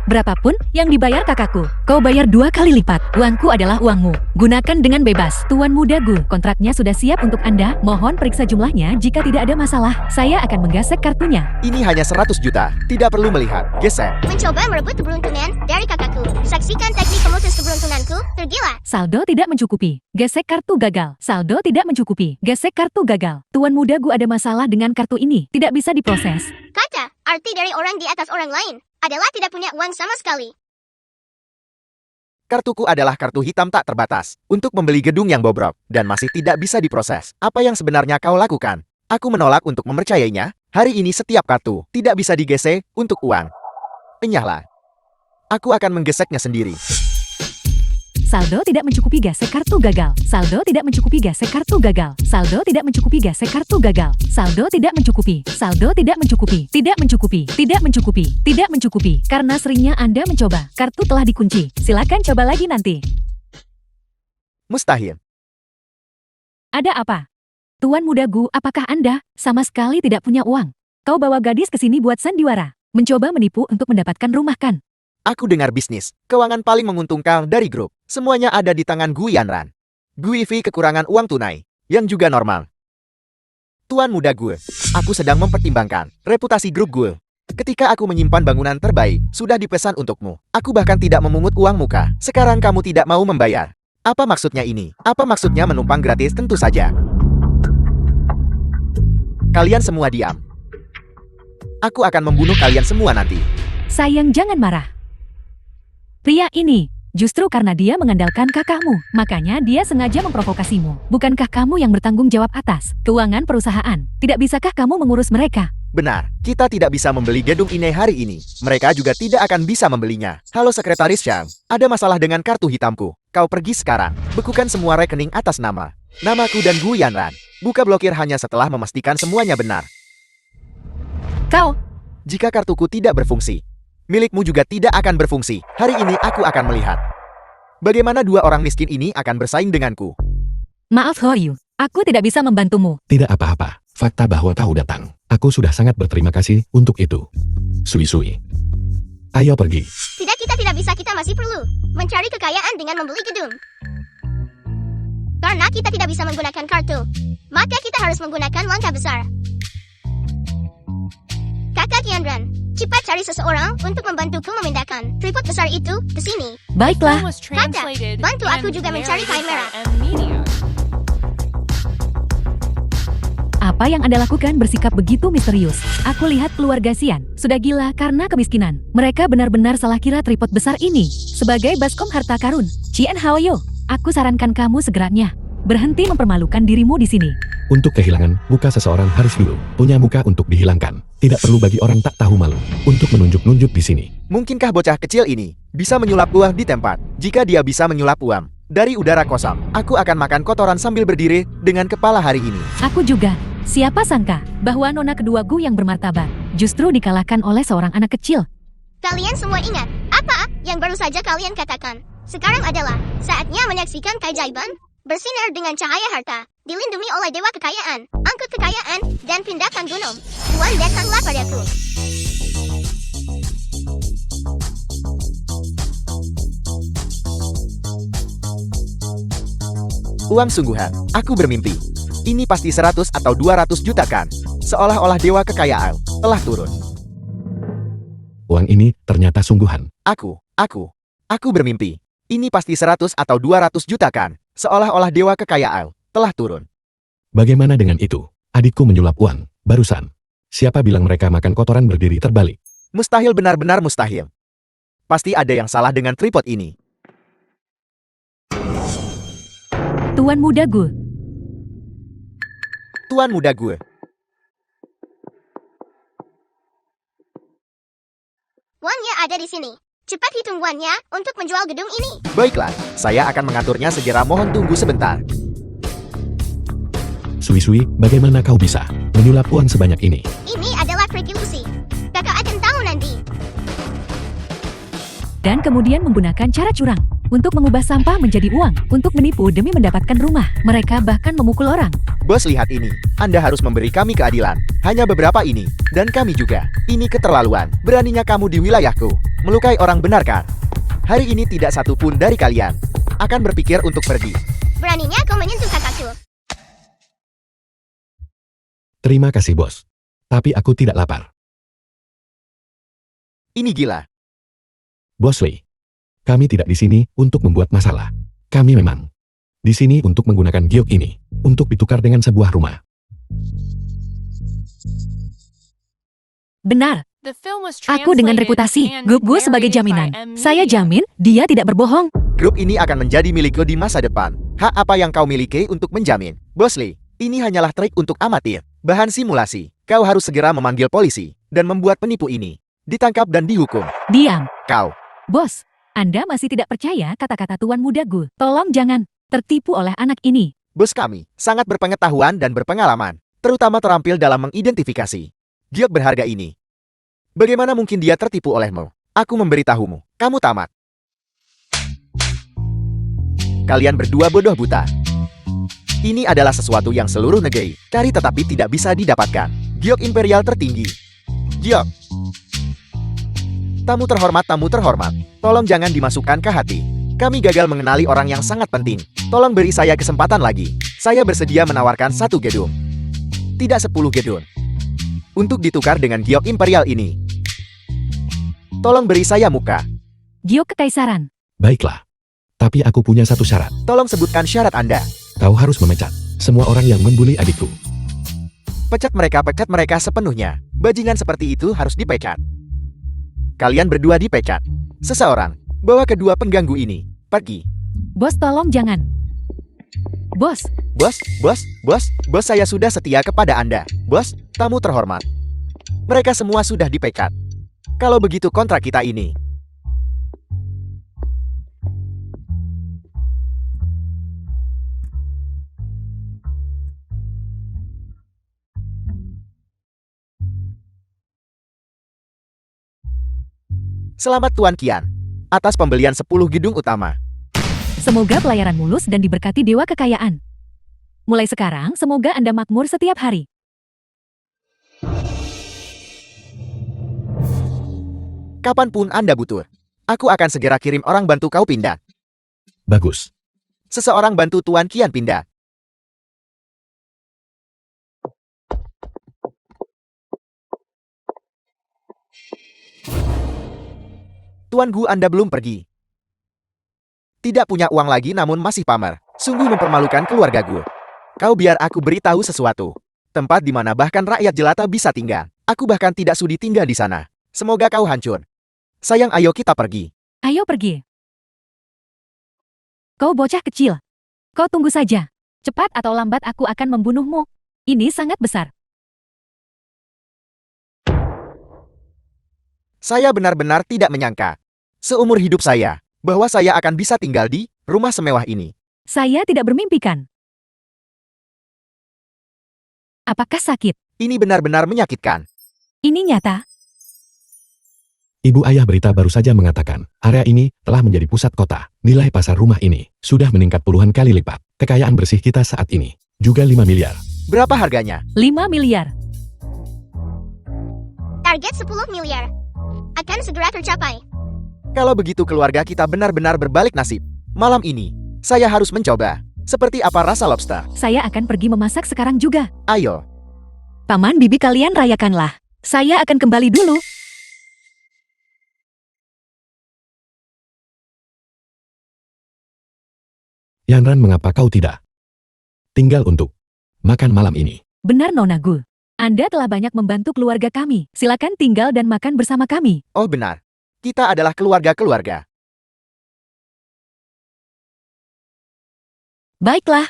S4: Berapapun yang dibayar kakakku, kau bayar 2 kali lipat. Uangku adalah uangmu. Gunakan dengan bebas. Tuan muda Gu, kontraknya sudah siap untuk Anda. Mohon periksa jumlahnya jika tidak ada masalah. Saya akan menggesek kartunya.
S1: Ini hanya 100 juta. Tidak perlu melihat. Gesek.
S2: Mencoba merebut keberuntungan dari kakakku. Saksikan teknik pemutus keberuntunganku. Tergila.
S4: Saldo tidak mencukupi. Gesek kartu gagal. Saldo tidak mencukupi. Gesek kartu gagal. Tuan muda Gu ada masalah dengan kartu ini. Tidak bisa diproses.
S2: Kata, arti dari orang di atas orang lain adalah tidak punya uang sama sekali.
S1: Kartuku adalah kartu hitam tak terbatas untuk membeli gedung yang bobrok dan masih tidak bisa diproses. Apa yang sebenarnya kau lakukan? Aku menolak untuk mempercayainya. Hari ini setiap kartu tidak bisa digesek untuk uang. Enyahlah. Aku akan menggeseknya sendiri.
S4: Saldo tidak mencukupi gesek kartu gagal. Saldo tidak mencukupi gesek kartu gagal. Saldo tidak mencukupi gesek kartu gagal. Saldo tidak mencukupi. Saldo tidak mencukupi. Tidak mencukupi. Tidak mencukupi. Tidak mencukupi. Karena seringnya Anda mencoba. Kartu telah dikunci. Silakan coba lagi nanti.
S1: Mustahil.
S4: Ada apa? Tuan muda Gu, apakah Anda sama sekali tidak punya uang? Kau bawa gadis ke sini buat sandiwara. Mencoba menipu untuk mendapatkan rumah kan?
S1: Aku dengar bisnis. Keuangan paling menguntungkan dari grup. Semuanya ada di tangan Gu Yanran. Gu Yifi kekurangan uang tunai. Yang juga normal. Tuan muda Gu, aku sedang mempertimbangkan reputasi grup Gu. Ketika aku menyimpan bangunan terbaik, sudah dipesan untukmu. Aku bahkan tidak memungut uang muka. Sekarang kamu tidak mau membayar. Apa maksudnya ini? Apa maksudnya menumpang gratis? Tentu saja. Kalian semua diam. Aku akan membunuh kalian semua nanti.
S4: Sayang, jangan marah. Pria ini, justru karena dia mengandalkan kakakmu, makanya dia sengaja memprovokasimu. Bukankah kamu yang bertanggung jawab atas keuangan perusahaan? Tidak bisakah kamu mengurus mereka?
S1: Benar, kita tidak bisa membeli gedung ini hari ini. Mereka juga tidak akan bisa membelinya. Halo Sekretaris Shang, ada masalah dengan kartu hitamku. Kau pergi sekarang. Bekukan semua rekening atas namaku dan Gu Yanran. Buka blokir hanya setelah memastikan semuanya benar.
S4: Kau,
S1: Jika kartuku tidak berfungsi, milikmu juga tidak akan berfungsi. Hari ini aku akan melihat bagaimana dua orang miskin ini akan bersaing denganku.
S4: maaf Hoyu, aku tidak bisa membantumu.
S3: Tidak apa-apa. Fakta bahwa kau datang. Aku sudah sangat berterima kasih untuk itu. Sui-sui. Ayo pergi.
S2: Tidak, kita tidak bisa. Kita masih perlu mencari kekayaan dengan membeli gedung. Karena kita tidak bisa menggunakan kartu, maka kita harus menggunakan langkah besar. Kakak Yanran, cepat cari seseorang untuk membantuku memindahkan tripod besar itu ke sini.
S4: Baiklah,
S5: Film was translated
S2: bantu aku
S5: and
S2: juga mencari kain
S5: narrated
S2: merah.
S5: by M Media.
S4: apa yang Anda lakukan bersikap begitu misterius? Aku lihat keluarga Xian sudah gila karena kemiskinan. Mereka benar-benar salah kira tripod besar ini sebagai baskom harta karun. Cian Haoyo, aku sarankan kamu segeranya berhenti mempermalukan dirimu di sini.
S3: Untuk kehilangan muka seseorang harus dulu punya muka untuk dihilangkan. Tidak perlu bagi orang tak tahu malu untuk menunjuk-nunjuk di sini.
S1: Mungkinkah bocah kecil ini bisa menyulap uang di tempat? Jika dia bisa menyulap uang dari udara kosong, aku akan makan kotoran sambil berdiri dengan kepala hari ini.
S4: Aku juga. Siapa sangka bahwa nona kedua Gu yang bermartabat justru dikalahkan oleh seorang anak kecil.
S2: Kalian semua ingat apa yang baru saja kalian katakan? Sekarang adalah saatnya menyaksikan keajaiban bersinar dengan cahaya harta, dilindungi oleh dewa kekayaan, angkut kekayaan, dan pindahkan gunung. Tuan, datanglah padaku.
S1: Uang sungguhan, aku bermimpi. Ini pasti 100 atau 200 juta kan? Seolah-olah dewa kekayaan telah turun.
S3: Uang ini ternyata sungguhan.
S1: Aku bermimpi. Ini pasti 100 atau 200 juta kan? Seolah-olah dewa kekayaan telah turun.
S3: Bagaimana dengan itu? Adikku menyulap uang, barusan. Siapa bilang mereka makan kotoran berdiri terbalik?
S1: Mustahil, benar-benar mustahil. Pasti ada yang salah dengan tripod ini.
S4: Tuan muda Gu,
S1: Tuan muda gue.
S2: Uangnya ada di sini. Cepat hitung uangnya untuk menjual gedung ini.
S1: Baiklah, saya akan mengaturnya segera, mohon tunggu sebentar.
S3: Sui-sui, bagaimana kau bisa menyulap uang sebanyak ini?
S2: Ini adalah trik ilusi. Kakak akan tahu nanti.
S4: Dan kemudian menggunakan cara curang untuk mengubah sampah menjadi uang untuk menipu demi mendapatkan rumah. Mereka bahkan memukul orang.
S1: Bos, lihat ini. Anda harus memberi kami keadilan. Hanya beberapa ini. Dan kami juga. Ini keterlaluan. Beraninya kamu di wilayahku. Melukai orang, benar kan? Hari ini tidak satu pun dari kalian akan berpikir untuk pergi.
S2: Beraninya kau menyentuh kakakku.
S3: Terima kasih bos. Tapi aku tidak lapar.
S1: Ini gila.
S3: Bos Lee, kami tidak di sini untuk membuat masalah. Kami memang di sini untuk menggunakan giok ini untuk ditukar dengan sebuah rumah.
S4: Benar,
S5: The film was
S4: aku dengan
S5: translated
S4: reputasi
S5: and
S4: grup gue sebagai
S5: narrated by
S4: jaminan.
S5: M.
S4: Saya
S5: Media.
S4: jamin dia tidak berbohong.
S1: Grup ini akan menjadi milikku di masa depan. Hak apa yang kau miliki untuk menjamin? Bos Lee, ini hanyalah trik untuk amatir. Bahan simulasi. Kau harus segera memanggil polisi dan membuat penipu ini ditangkap dan dihukum.
S4: Diam.
S1: Kau.
S4: Bos, Anda masih tidak percaya kata-kata Tuan Muda Gue. Tolong jangan tertipu oleh anak ini.
S1: Bos kami sangat berpengetahuan dan berpengalaman, terutama terampil dalam mengidentifikasi giok berharga ini. Bagaimana mungkin dia tertipu olehmu? Aku memberitahumu, kamu tamat. Kalian berdua bodoh buta. Ini adalah sesuatu yang seluruh negeri cari tetapi tidak bisa didapatkan. Giok imperial tertinggi. Giok. Tamu terhormat, tolong jangan dimasukkan ke hati. Kami gagal mengenali orang yang sangat penting. Tolong beri saya kesempatan lagi. Saya bersedia menawarkan 1 gedung. Tidak 10 gedung. Untuk ditukar dengan giok imperial ini. Tolong beri saya muka.
S4: Giok Kekaisaran.
S3: Baiklah. Tapi aku punya satu syarat.
S1: Tolong sebutkan syarat Anda.
S3: Kau harus memecat semua orang yang membuli adikku.
S1: Pecat mereka sepenuhnya. Bajingan seperti itu harus dipecat. Kalian berdua dipecat. Seseorang, bawa kedua pengganggu ini. Pergi.
S4: Bos tolong jangan. Bos,
S1: Bos, saya sudah setia kepada Anda. Bos, tamu terhormat. Mereka semua sudah dipecat. Kalau begitu kontrak kita ini. Selamat Tuan Kian, atas pembelian 10 gedung utama.
S4: semoga pelayaran mulus dan diberkati Dewa Kekayaan. Mulai sekarang, semoga Anda makmur setiap hari.
S1: Kapanpun Anda butuh, aku akan segera kirim orang bantu kau pindah.
S3: Bagus.
S1: Seseorang bantu Tuan Kian pindah. Tuan Gu, Anda belum pergi. Tidak punya uang lagi namun masih pamer. Sungguh mempermalukan keluarga Gu. Kau biar aku beritahu sesuatu. Tempat di mana bahkan rakyat jelata bisa tinggal. Aku bahkan tidak sudi tinggal di sana. Semoga kau hancur. Sayang, ayo kita pergi.
S4: Ayo pergi. Kau bocah kecil. Kau tunggu saja. Cepat atau lambat aku akan membunuhmu. Ini sangat besar.
S1: Saya benar-benar tidak menyangka. Seumur hidup saya, bahwa saya akan bisa tinggal di rumah semewah ini.
S4: Saya tidak bermimpikan. Apakah sakit?
S1: Ini benar-benar menyakitkan.
S4: Ini nyata.
S3: Ibu ayah berita baru saja mengatakan, area ini telah menjadi pusat kota. Nilai pasar rumah ini sudah meningkat puluhan kali lipat. Kekayaan bersih kita saat ini juga 5 miliar.
S1: Berapa harganya?
S4: 5 miliar.
S2: Target 10 miliar. Akan segera tercapai.
S1: Kalau begitu keluarga kita benar-benar berbalik nasib. Malam ini, saya harus mencoba. Seperti apa rasa lobster?
S4: Saya akan pergi memasak sekarang juga.
S1: Ayo.
S4: Paman bibi kalian rayakanlah. Saya akan kembali dulu.
S3: Yanran, mengapa kau tidak tinggal untuk makan malam ini?
S4: Benar Nona Gu. Anda telah banyak membantu keluarga kami. Silakan tinggal dan makan bersama kami.
S1: Oh benar. Kita adalah keluarga-keluarga.
S4: Baiklah.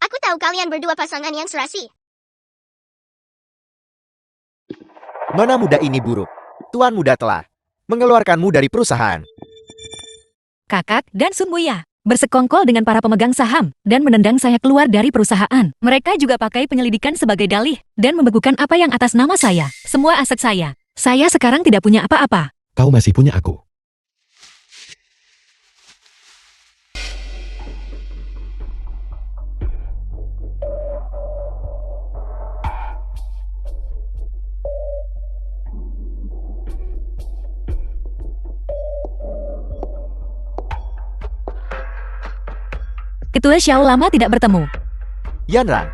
S2: Aku tahu kalian berdua pasangan yang serasi.
S1: Nona muda ini buruk. Tuan muda telah mengeluarkanmu dari perusahaan.
S4: Kakak dan Sun Muya bersekongkol dengan para pemegang saham dan menendang saya keluar dari perusahaan. Mereka juga pakai penyelidikan sebagai dalih dan membekukan apa yang atas nama saya, semua aset saya. Saya sekarang tidak punya apa-apa.
S3: Kau masih punya aku.
S4: Ketua Xiao lama tidak bertemu.
S1: Yanran.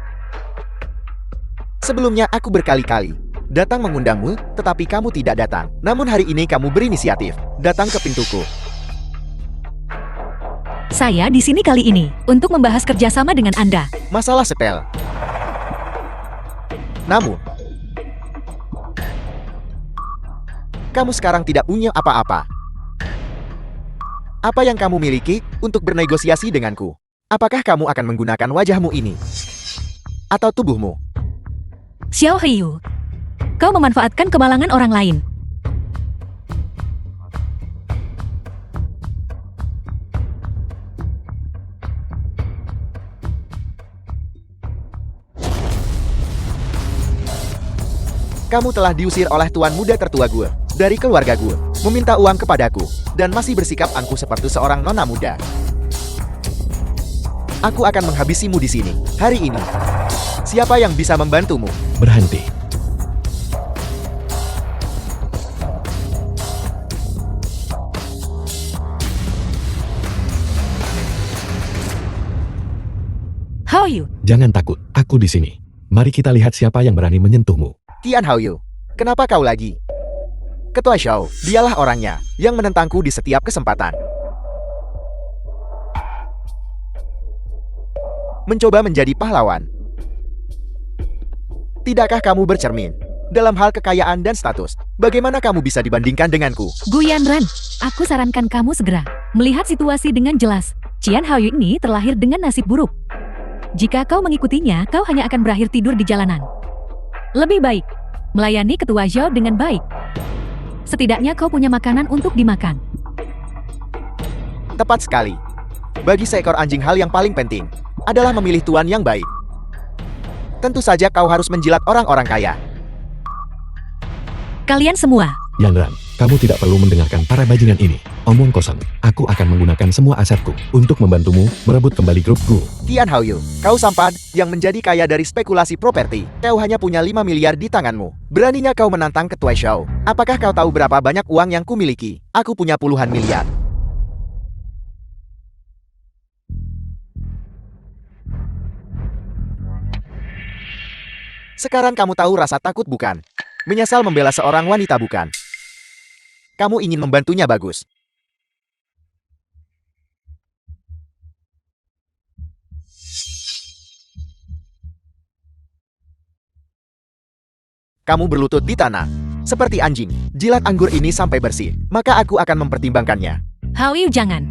S1: Sebelumnya aku berkali-kali datang mengundangmu, tetapi kamu tidak datang. Namun hari ini kamu berinisiatif datang ke pintuku.
S4: Saya di sini kali ini untuk membahas kerjasama dengan Anda.
S1: Masalah sepele. Namun, kamu sekarang tidak punya apa-apa. Apa yang kamu miliki untuk bernegosiasi denganku? Apakah kamu akan menggunakan wajahmu ini? Atau tubuhmu?
S4: Xiao Heiyu, kau memanfaatkan kemalangan orang lain.
S1: Kamu telah diusir oleh tuan muda tertua gue dari keluarga gue, meminta uang kepadaku, dan masih bersikap angkuh seperti seorang nona muda. Aku akan menghabisimu di sini, hari ini. Siapa yang bisa membantumu?
S3: Berhenti.
S4: Hao Yu,
S3: Jangan takut, aku di sini. Mari kita lihat siapa yang berani menyentuhmu.
S1: Tian Haoyu, kenapa kau lagi? Ketua Xiao, dialah orangnya yang menentangku di setiap kesempatan. Mencoba menjadi pahlawan. Tidakkah kamu bercermin dalam hal kekayaan dan status? Bagaimana kamu bisa dibandingkan denganku?
S4: Gu Yanran, aku sarankan kamu segera melihat situasi dengan jelas. Qian Haoyu ini terlahir dengan nasib buruk. Jika kau mengikutinya, kau hanya akan berakhir tidur di jalanan. Lebih baik melayani ketua Zhao dengan baik. Setidaknya kau punya makanan untuk dimakan.
S1: Tepat sekali. Bagi seekor anjing hal yang paling penting adalah memilih tuan yang baik. Tentu saja kau harus menjilat orang-orang kaya.
S4: Kalian semua,
S3: Yanran, kamu tidak perlu mendengarkan para bajingan ini. Omong kosong. Aku akan menggunakan semua asetku untuk membantumu merebut kembali grupku.
S1: Tian Haoyu, kau sampan yang menjadi kaya dari spekulasi properti. Kau hanya punya 5 miliar di tanganmu. Beraninya kau menantang ketua Xiao. Apakah kau tahu berapa banyak uang yang kumiliki? Aku punya puluhan miliar. Sekarang kamu tahu rasa takut bukan? Menyesal membela seorang wanita bukan? Kamu ingin membantunya bagus. Kamu berlutut di tanah, seperti anjing. Jilat anggur ini sampai bersih, maka aku akan mempertimbangkannya.
S4: Hao Yu jangan.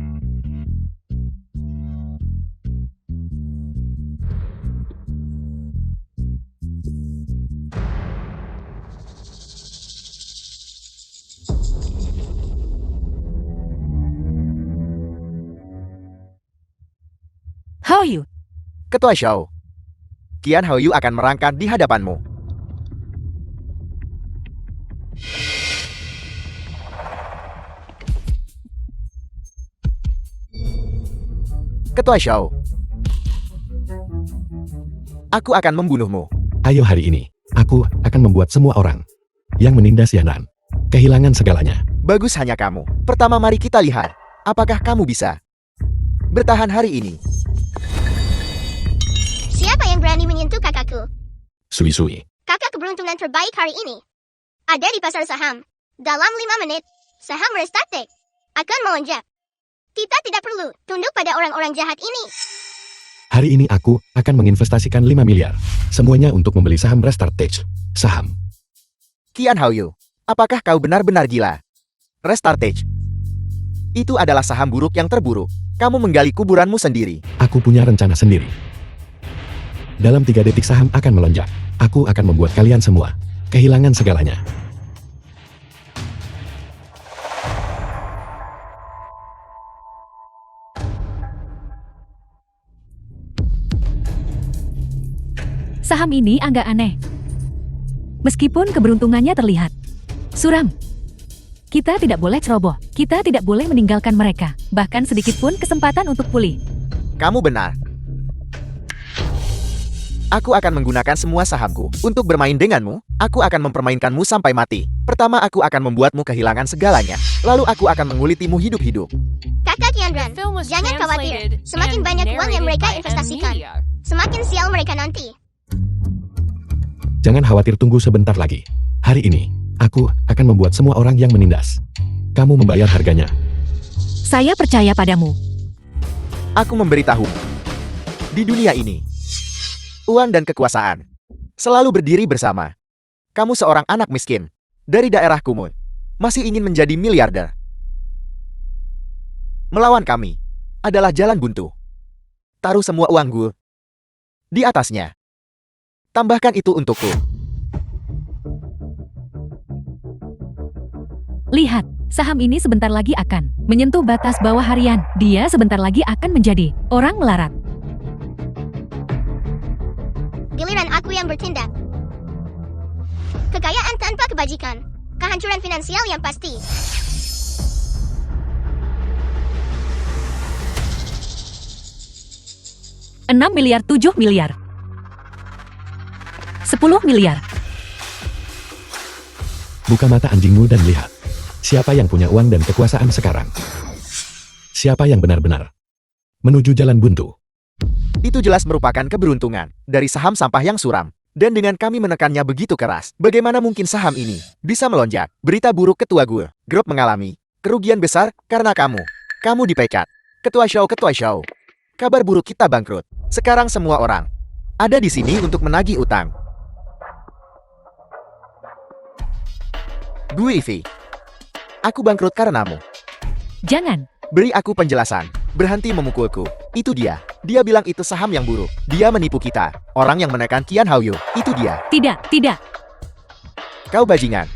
S4: Hao Yu,
S1: Ketua Xiao, Qian Haoyu akan merangkak di hadapanmu. Ketua Xiao, aku akan membunuhmu.
S3: Ayo hari ini, aku akan membuat semua orang yang menindas Yanran kehilangan segalanya.
S1: Bagus hanya kamu. Pertama mari kita lihat, apakah kamu bisa bertahan hari ini.
S2: Siapa yang berani menyentuh kakakku?
S3: Sui-sui.
S2: Kakak keberuntungan terbaik hari ini. Ada di pasar saham. Dalam 5 menit, saham restart akan melonjak. Kita tidak perlu tunduk pada orang-orang jahat ini.
S3: Hari ini aku akan menginvestasikan 5 miliar. Semuanya untuk membeli saham Restart Tech. Saham.
S1: Qian Haoyu, apakah kau benar-benar gila? Restartage. Itu adalah saham buruk yang terburuk. Kamu menggali kuburanmu sendiri.
S3: Aku punya rencana sendiri. Dalam 3 detik saham akan melonjak. Aku akan membuat kalian semua kehilangan segalanya.
S4: Saham ini agak aneh. Meskipun keberuntungannya terlihat suram. Kita tidak boleh ceroboh. Kita tidak boleh meninggalkan mereka. Bahkan sedikit pun kesempatan untuk pulih.
S1: Kamu benar. Aku akan menggunakan semua sahamku. Untuk bermain denganmu, aku akan mempermainkanmu sampai mati. Pertama aku akan membuatmu kehilangan segalanya. Lalu aku akan mengulitimu hidup-hidup.
S2: Kakak Tianran,
S5: The film was
S2: jangan khawatir.
S5: translated
S2: Semakin
S5: and
S2: banyak uang yang
S5: narrated
S2: mereka
S5: by
S2: investasikan,
S5: Media.
S2: semakin sial mereka nanti.
S3: Jangan khawatir, tunggu sebentar lagi. Hari ini, aku akan membuat semua orang yang menindas. Kamu membayar harganya.
S4: Saya percaya padamu.
S1: Aku memberitahu. Di dunia ini, uang dan kekuasaan selalu berdiri bersama. Kamu seorang anak miskin dari daerah kumuh, masih ingin menjadi miliarder. Melawan kami adalah jalan buntu. Taruh semua uangku di atasnya. Tambahkan itu untukku.
S4: Lihat, saham ini sebentar lagi akan menyentuh batas bawah harian. Dia sebentar lagi akan menjadi orang melarat.
S2: Giliran aku yang bertindak. Kekayaan tanpa kebajikan. Kehancuran finansial yang pasti.
S4: $6 miliar, 7 miliar. 10 miliar.
S3: Buka mata anjingmu dan lihat. Siapa yang punya uang dan kekuasaan sekarang? Siapa yang benar-benar menuju jalan buntu?
S1: Itu jelas merupakan keberuntungan dari saham sampah yang suram. Dan dengan kami menekannya begitu keras, bagaimana mungkin saham ini bisa melonjak? Berita buruk ketua gue, grup mengalami kerugian besar karena kamu. Kamu dipecat. Ketua show. Kabar buruk, kita bangkrut. Sekarang semua orang ada di sini untuk menagih utang. Gue Ivy. Aku bangkrut karenamu.
S4: Jangan.
S1: Beri aku penjelasan. Berhenti memukulku. Itu dia. Dia bilang itu saham yang buruk. Dia menipu kita. Orang yang menekan Qian Haoyu. Itu dia.
S4: Tidak.
S1: Kau bajingan.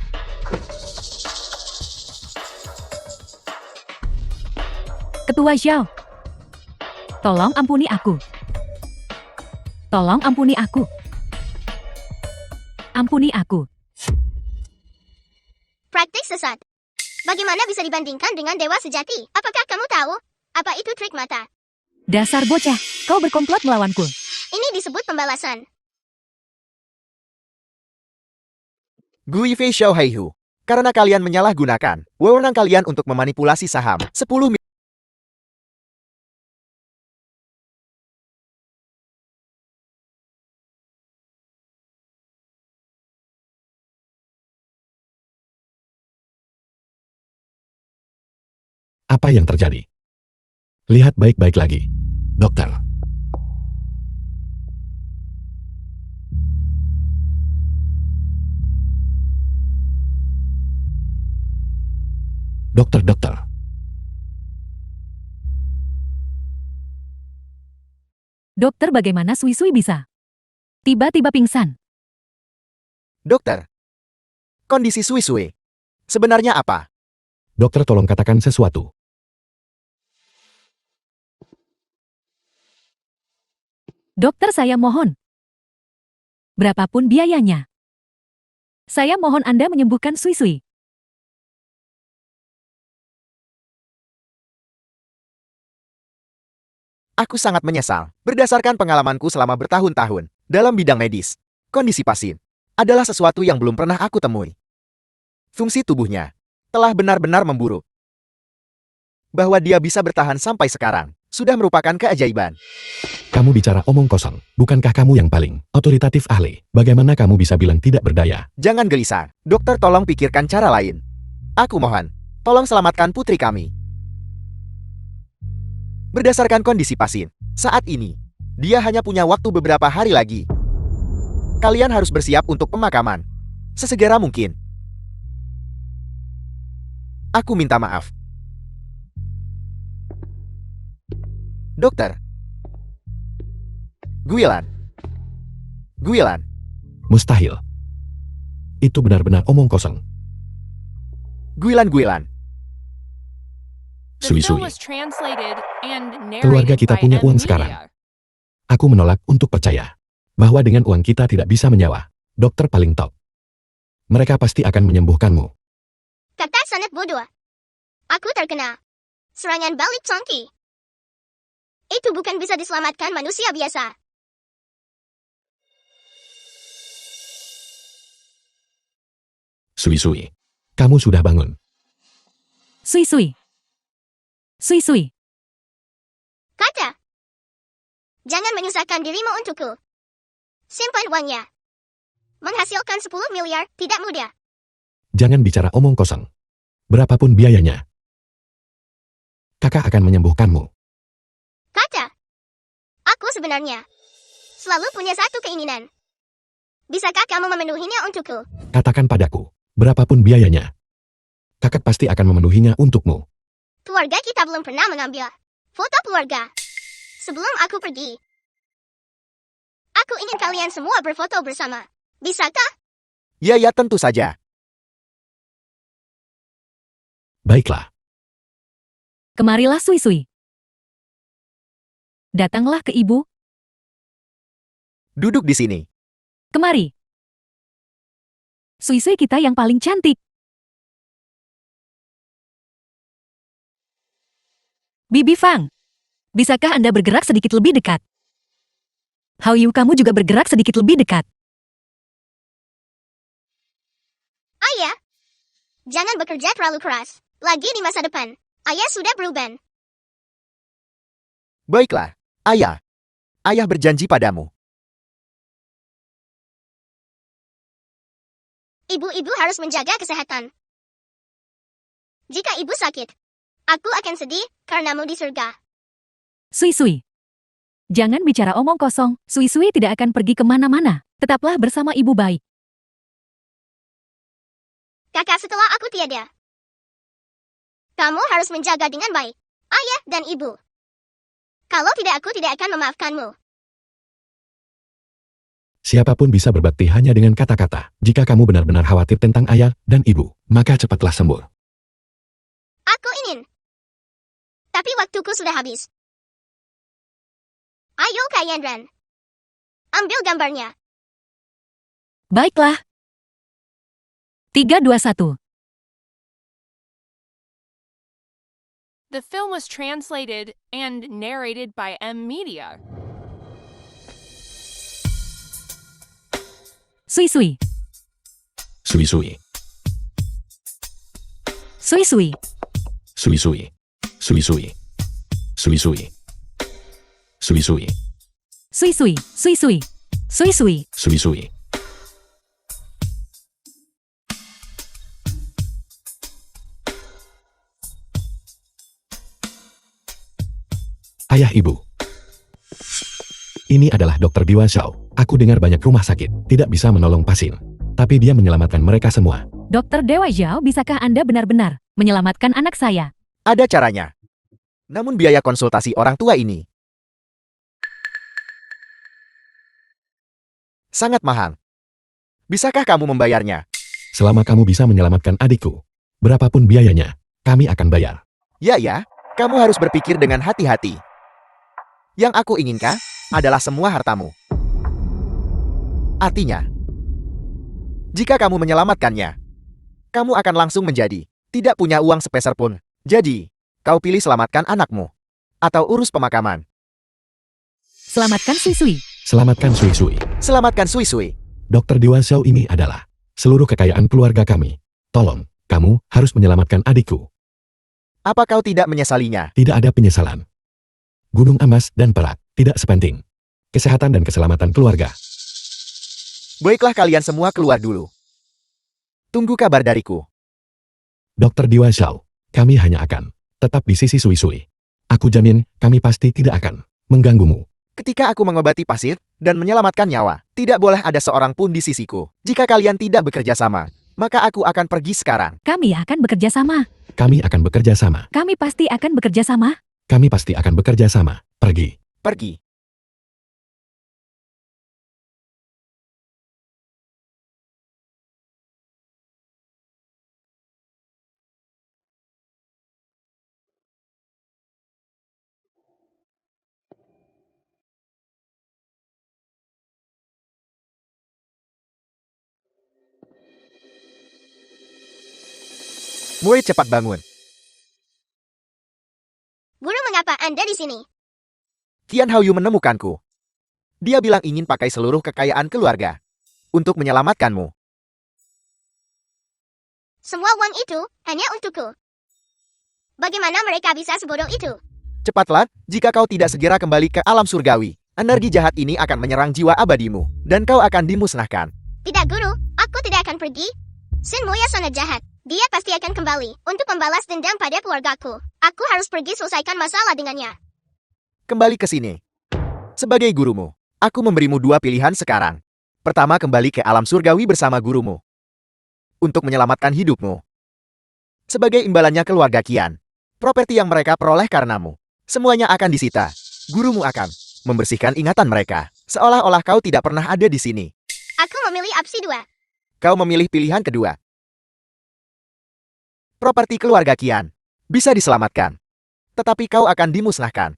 S4: Ketua Xiao. Tolong ampuni aku. Tolong ampuni aku. Ampuni aku.
S2: Praktik sesat. Bagaimana bisa dibandingkan dengan dewa sejati? Apakah kamu tahu? Apa itu trik mata?
S4: Dasar bocah, kau berkomplot melawanku.
S2: Ini disebut pembalasan.
S1: Gue Fei Xiao Haihu. Karena kalian menyalahgunakan wewenang kalian untuk memanipulasi saham 10
S3: Apa yang terjadi? Lihat baik-baik lagi. Dokter. Dokter.
S4: Dokter, bagaimana Sui bisa tiba-tiba pingsan?
S1: Dokter. Kondisi Sui sebenarnya apa?
S3: Dokter, tolong katakan sesuatu.
S4: Dokter, saya mohon. Berapapun biayanya. Saya mohon Anda menyembuhkan Sui.
S1: Aku sangat menyesal. Berdasarkan pengalamanku selama bertahun-tahun dalam bidang medis, kondisi pasien adalah sesuatu yang belum pernah aku temui. Fungsi tubuhnya telah benar-benar memburuk. Bahwa dia bisa bertahan sampai sekarang sudah merupakan keajaiban.
S3: Kamu bicara omong kosong. Bukankah kamu yang paling otoritatif ahli? Bagaimana kamu bisa bilang tidak berdaya?
S1: Jangan gelisah. Dokter, tolong pikirkan cara lain. Aku mohon, tolong selamatkan putri kami. Berdasarkan kondisi pasien saat ini, dia hanya punya waktu beberapa hari lagi. Kalian harus bersiap untuk pemakaman sesegera mungkin. Aku minta maaf. Dokter. Guilan.
S3: Mustahil. Itu benar-benar omong kosong.
S1: Guilan.
S5: The film
S3: Sui.
S5: was translated and narrated
S3: Keluarga kita
S5: by
S3: punya uang
S5: Media.
S3: sekarang. Aku menolak untuk percaya. bahwa dengan uang kita tidak bisa menyewa dokter paling top. Mereka pasti akan menyembuhkanmu.
S2: Kata sangat bodoh. Aku terkena serangan balik Chongqi. Itu bukan bisa diselamatkan manusia biasa.
S3: Sui-sui. Kamu sudah bangun.
S4: Sui-sui. Sui-sui.
S2: Kata, jangan menyusahkan dirimu untukku. Simpan uangnya. Menghasilkan 10 miliar tidak mudah.
S3: Jangan bicara omong kosong. Berapapun biayanya. Kakak akan menyembuhkanmu.
S2: Kata, aku sebenarnya selalu punya satu keinginan. Bisakah kamu memenuhinya untukku?
S3: Katakan padaku, berapapun biayanya. Kakak pasti akan memenuhinya untukmu.
S2: Keluarga kita belum pernah mengambil foto keluarga sebelum aku pergi. Aku ingin kalian semua berfoto bersama. Bisakah?
S1: Ya, tentu saja.
S3: Baiklah.
S4: Kemarilah Sui-sui. Datanglah ke ibu.
S1: Duduk di sini.
S4: Kemari. Sui-sui kita yang paling cantik. Bibi Fang. Bisakah Anda bergerak sedikit lebih dekat? Hao Yu, kamu juga bergerak sedikit lebih dekat.
S2: Ayah, jangan bekerja terlalu keras. Lagi di masa depan. Ayah sudah berubah.
S1: Baiklah, ayah. Ayah berjanji padamu.
S2: Ibu-ibu harus menjaga kesehatan. Jika ibu sakit, aku akan sedih karenamu di surga.
S4: Sui-sui. Jangan bicara omong kosong. Sui-sui tidak akan pergi kemana-mana. Tetaplah bersama ibu baik.
S2: Kakak setelah aku tiada. Kamu harus menjaga dengan baik. Ayah dan ibu. Kalau tidak, aku tidak akan memaafkanmu.
S3: Siapapun bisa berbakti hanya dengan kata-kata. Jika kamu benar-benar khawatir tentang ayah dan ibu, maka cepatlah sembuh.
S2: Aku ingin. Tapi waktuku sudah habis. Ayo Kak Yandran. Ambil gambarnya.
S4: Baiklah. 3, 2, 1.
S5: The film was translated and narrated by M Media.
S4: Sui-sui.
S3: Sui-sui.
S4: Sui-sui.
S3: Sui-sui. Sui-sui. Sui-sui. Sui-sui.
S4: Sui-sui. Sui-sui. Sui-sui.
S3: Sui-sui. Ayah ibu. Ini adalah Dr. Diwan Xiao. Aku dengar banyak rumah sakit tidak bisa menolong pasien. Tapi dia menyelamatkan mereka semua.
S4: Dr. Dewa Zhao, bisakah Anda benar-benar menyelamatkan anak saya?
S1: Ada caranya. Namun biaya konsultasi orang tua ini sangat mahal. Bisakah kamu membayarnya?
S3: Selama kamu bisa menyelamatkan adikku, berapapun biayanya, kami akan bayar.
S1: Ya, kamu harus berpikir dengan hati-hati. Yang aku inginkan adalah semua hartamu. Artinya, jika kamu menyelamatkannya, kamu akan langsung menjadi tidak punya uang sepeser pun. Jadi, kau pilih selamatkan anakmu atau urus pemakaman.
S4: Selamatkan Sui-sui.
S3: Selamatkan Sui-sui.
S1: Selamatkan Sui-sui.
S3: Dr. Diwan Xiao ini adalah seluruh kekayaan keluarga kami. Tolong, kamu harus menyelamatkan adikku.
S1: Apa kau tidak menyesalinya?
S3: Tidak ada penyesalan. Gunung emas dan perak tidak sepenting. Kesehatan dan keselamatan keluarga.
S1: Baiklah, kalian semua keluar dulu. Tunggu kabar dariku.
S3: Dr. Diwan Xiao, kami hanya akan tetap di sisi Sui-sui. Aku jamin, kami pasti tidak akan mengganggumu.
S1: Ketika aku mengobati pasien dan menyelamatkan nyawa, tidak boleh ada seorang pun di sisiku. Jika kalian tidak bekerja sama, maka aku akan pergi sekarang.
S4: Kami akan bekerja sama.
S3: Kami akan bekerja sama.
S4: Kami pasti akan bekerja sama.
S3: Kami pasti akan bekerja sama. Pergi.
S1: Pergi. Murid cepat bangun.
S2: Guru, mengapa Anda di sini?
S1: Qian Haoyu menemukanku. Dia bilang ingin pakai seluruh kekayaan keluarga untuk menyelamatkanmu.
S2: Semua uang itu hanya untukku. Bagaimana mereka bisa sebodoh itu?
S1: Cepatlah, jika kau tidak segera kembali ke alam surgawi, energi jahat ini akan menyerang jiwa abadimu, dan kau akan dimusnahkan.
S2: Tidak, Guru. Aku tidak akan pergi. Shen Moya sangat jahat. Dia pasti akan kembali untuk membalas dendam pada keluargaku. Aku harus pergi selesaikan masalah dengannya.
S1: Kembali ke sini. Sebagai gurumu, aku memberimu dua pilihan sekarang. Pertama, kembali ke alam surgawi bersama gurumu untuk menyelamatkan hidupmu. Sebagai imbalannya keluarga Qian, properti yang mereka peroleh karenamu, semuanya akan disita. Gurumu akan membersihkan ingatan mereka, seolah-olah kau tidak pernah ada di sini.
S2: Aku memilih opsi 2.
S1: Kau memilih pilihan kedua. Properti keluarga Qian bisa diselamatkan, tetapi kau akan dimusnahkan.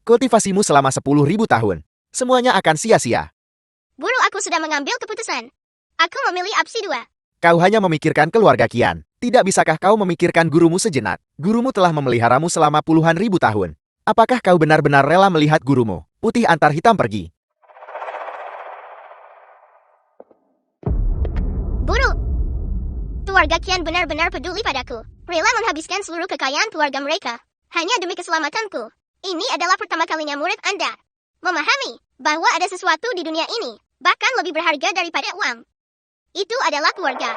S1: Kultivasimu selama 10.000 tahun, semuanya akan sia-sia.
S2: Guru, aku sudah mengambil keputusan. Aku memilih opsi 2.
S1: Kau hanya memikirkan keluarga Qian. Tidak bisakah kau memikirkan gurumu sejenak? Gurumu telah memeliharamu selama puluhan ribu tahun. Apakah kau benar-benar rela melihat gurumu, putih antar hitam, pergi?
S2: Guru, keluarga Qian benar-benar peduli padaku. Rela menghabiskan seluruh kekayaan keluarga mereka hanya demi keselamatanku. Ini adalah pertama kalinya murid Anda memahami bahwa ada sesuatu di dunia ini bahkan lebih berharga daripada uang. Itu adalah keluarga.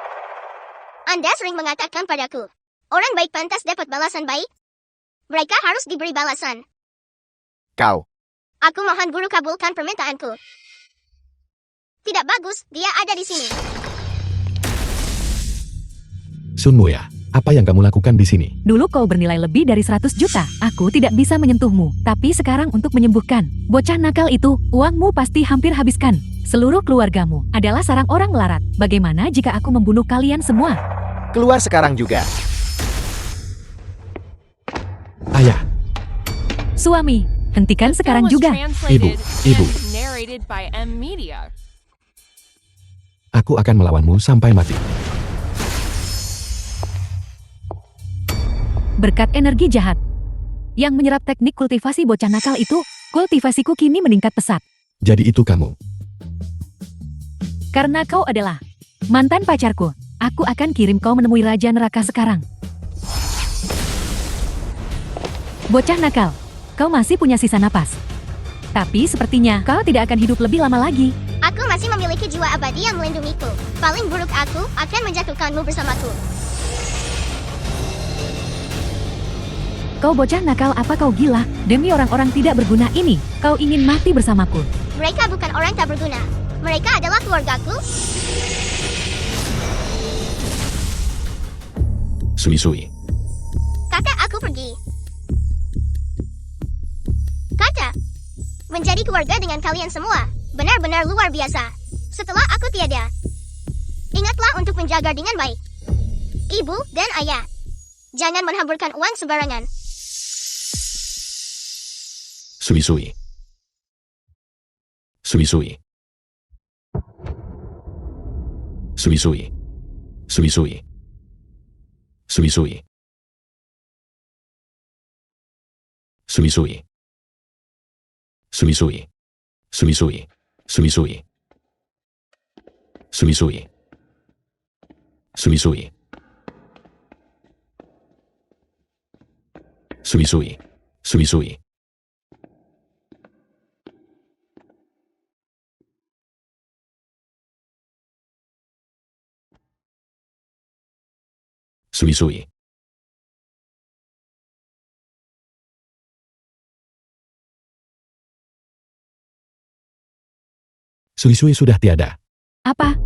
S2: Anda sering mengatakan padaku, orang baik pantas dapat balasan baik. Mereka harus diberi balasan.
S1: Kau.
S2: Aku mohon guru kabulkan permintaanku. Tidak bagus, dia ada di sini.
S3: Sun Moya, apa yang kamu lakukan di sini?
S4: Dulu kau bernilai lebih dari 100 juta. Aku tidak bisa menyentuhmu. Tapi sekarang untuk menyembuhkan bocah nakal itu, uangmu pasti hampir habiskan. Seluruh keluargamu adalah sarang orang melarat. Bagaimana jika aku membunuh kalian semua?
S1: Keluar sekarang juga.
S3: Ayah,
S4: Suami, hentikan
S5: The film
S4: sekarang
S5: was
S4: juga.
S5: translated
S3: Ibu.
S5: and narrated by M Media.
S3: aku akan melawanmu sampai mati.
S4: Berkat energi jahat yang menyerap teknik kultivasi bocah nakal itu, kultivasiku kini meningkat pesat.
S3: Jadi itu kamu.
S4: Karena kau adalah mantan pacarku, aku akan kirim kau menemui Raja Neraka sekarang. Bocah nakal, kau masih punya sisa napas. Tapi sepertinya kau tidak akan hidup lebih lama lagi.
S2: Aku masih memiliki jiwa abadi yang melindungiku. Paling buruk aku akan menjatuhkanmu bersamaku.
S4: Kau bocah nakal, apa kau gila? Demi orang-orang tidak berguna ini, kau ingin mati bersamaku.
S2: Mereka bukan orang tak berguna. Mereka adalah keluargaku.
S3: Sui-sui.
S2: Kakak, aku pergi. Kakak, menjadi keluarga dengan kalian semua benar-benar luar biasa. Setelah aku tiada, ingatlah untuk menjaga dengan baik ibu dan ayah. Jangan menghamburkan uang sembarangan.
S3: Sui-sui. Sui-sui. Sui-sui. Sui-sui. Sui-sui. Sui-sui. Sui-sui. Sui-sui. Sui-sui. Sui-sui. Sui-sui. Sui-sui. Sui-sui. Sui-sui. Sui-sui sudah tiada.
S4: Apa?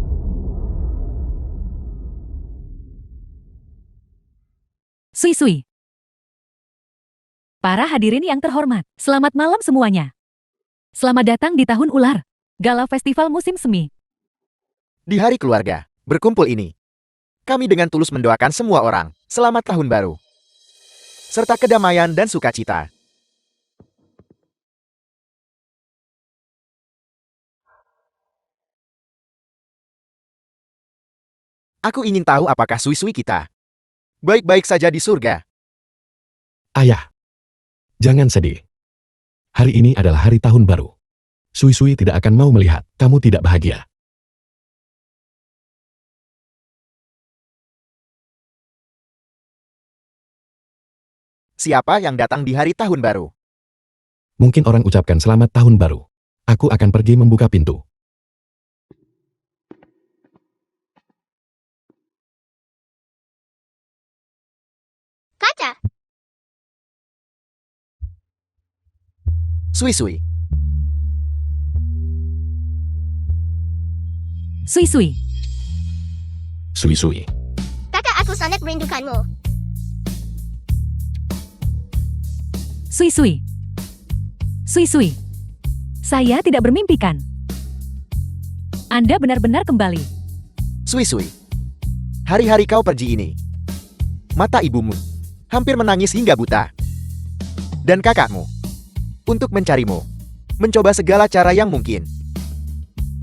S4: Sui-sui. Para hadirin yang terhormat, selamat malam semuanya. Selamat datang di Tahun Ular, Gala Festival Musim Semi.
S1: Di hari keluarga berkumpul ini, kami dengan tulus mendoakan semua orang selamat tahun baru, serta kedamaian dan sukacita. Aku ingin tahu apakah sui-sui kita baik-baik saja di surga.
S3: Ayah, jangan sedih. Hari ini adalah hari tahun baru. Sui-Sui tidak akan mau melihat kamu tidak bahagia.
S1: Siapa yang datang di hari tahun baru?
S3: Mungkin orang ucapkan selamat tahun baru. Aku akan pergi membuka pintu.
S2: Kaca.
S1: Sui-Sui.
S4: Sui-Sui.
S3: Sui-Sui.
S2: Kakak, aku sangat merindukanmu.
S4: Sui-Sui. Sui-Sui. Saya tidak bermimpikan. Anda benar-benar kembali.
S1: Sui-Sui. Hari-hari kau pergi ini. Mata ibumu hampir menangis hingga buta. Dan kakakmu untuk mencarimu, mencoba segala cara yang mungkin.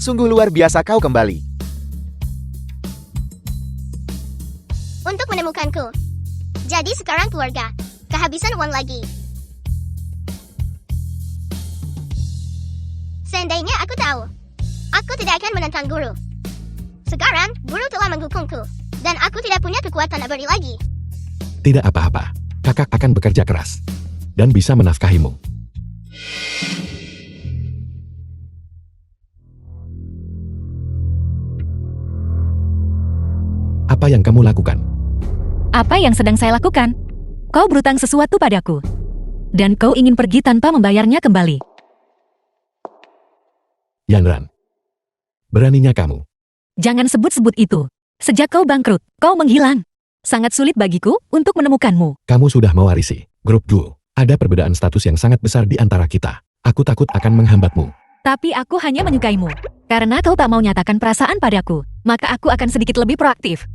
S1: Sungguh luar biasa kau kembali.
S2: Untuk menemukanku. Jadi sekarang keluarga. Kehabisan uang lagi. Seandainya aku tahu, aku tidak akan menentang guru. Sekarang, guru telah menghukumku. Dan aku tidak punya kekuatan abadi lagi.
S3: Tidak apa-apa. Kakak akan bekerja keras. Dan bisa menafkahimu. Apa yang kamu lakukan?
S4: Apa yang sedang saya lakukan? Kau berutang sesuatu padaku. Dan kau ingin pergi tanpa membayarnya kembali.
S3: Yanran. Beraninya kamu.
S4: Jangan sebut-sebut itu. Sejak kau bangkrut, kau menghilang. Sangat sulit bagiku untuk menemukanmu.
S3: Kamu sudah mewarisi grup duo. Ada perbedaan status yang sangat besar di antara kita. Aku takut akan menghambatmu.
S4: Tapi aku hanya menyukaimu. Karena kau tak mau nyatakan perasaan padaku, maka aku akan sedikit lebih proaktif.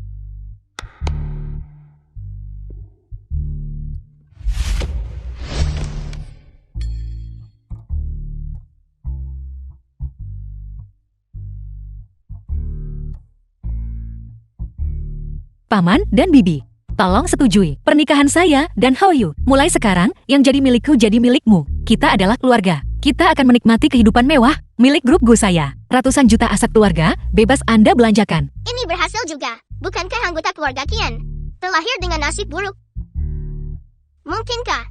S4: Paman dan Bibi, tolong setujui pernikahan saya dan Houyu. Mulai sekarang, yang jadi milikku jadi milikmu. Kita adalah keluarga. Kita akan menikmati kehidupan mewah milik grup Go saya. Ratusan juta aset keluarga, bebas Anda belanjakan.
S2: Ini berhasil juga. Bukankah anggota keluarga Kian terlahir dengan nasib buruk? Mungkinkah?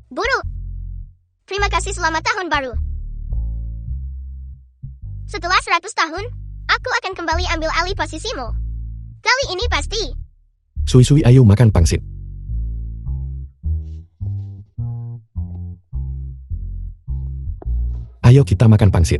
S2: Buruk. Terima kasih, selamat tahun baru. Setelah 100 tahun, aku akan kembali ambil alih posisimu. Kali ini pasti.
S3: Sui-Sui, ayo makan pangsit. Ayo kita makan pangsit.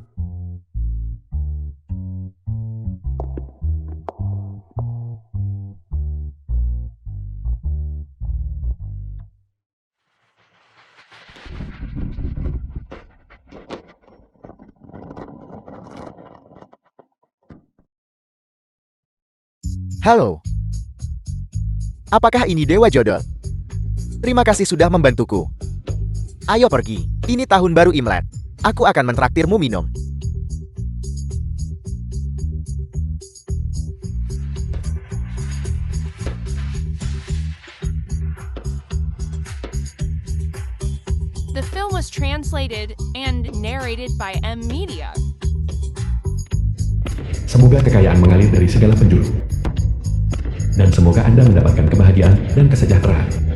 S1: Halo. Apakah ini Dewa Jodoh? Terima kasih sudah membantuku. Ayo pergi. Ini tahun baru Imlek. Aku akan mentraktirmu minum.
S5: The film was translated and narrated by M Media.
S3: Semoga kekayaan mengalir dari segala penjuru. Dan semoga Anda mendapatkan kebahagiaan dan kesejahteraan.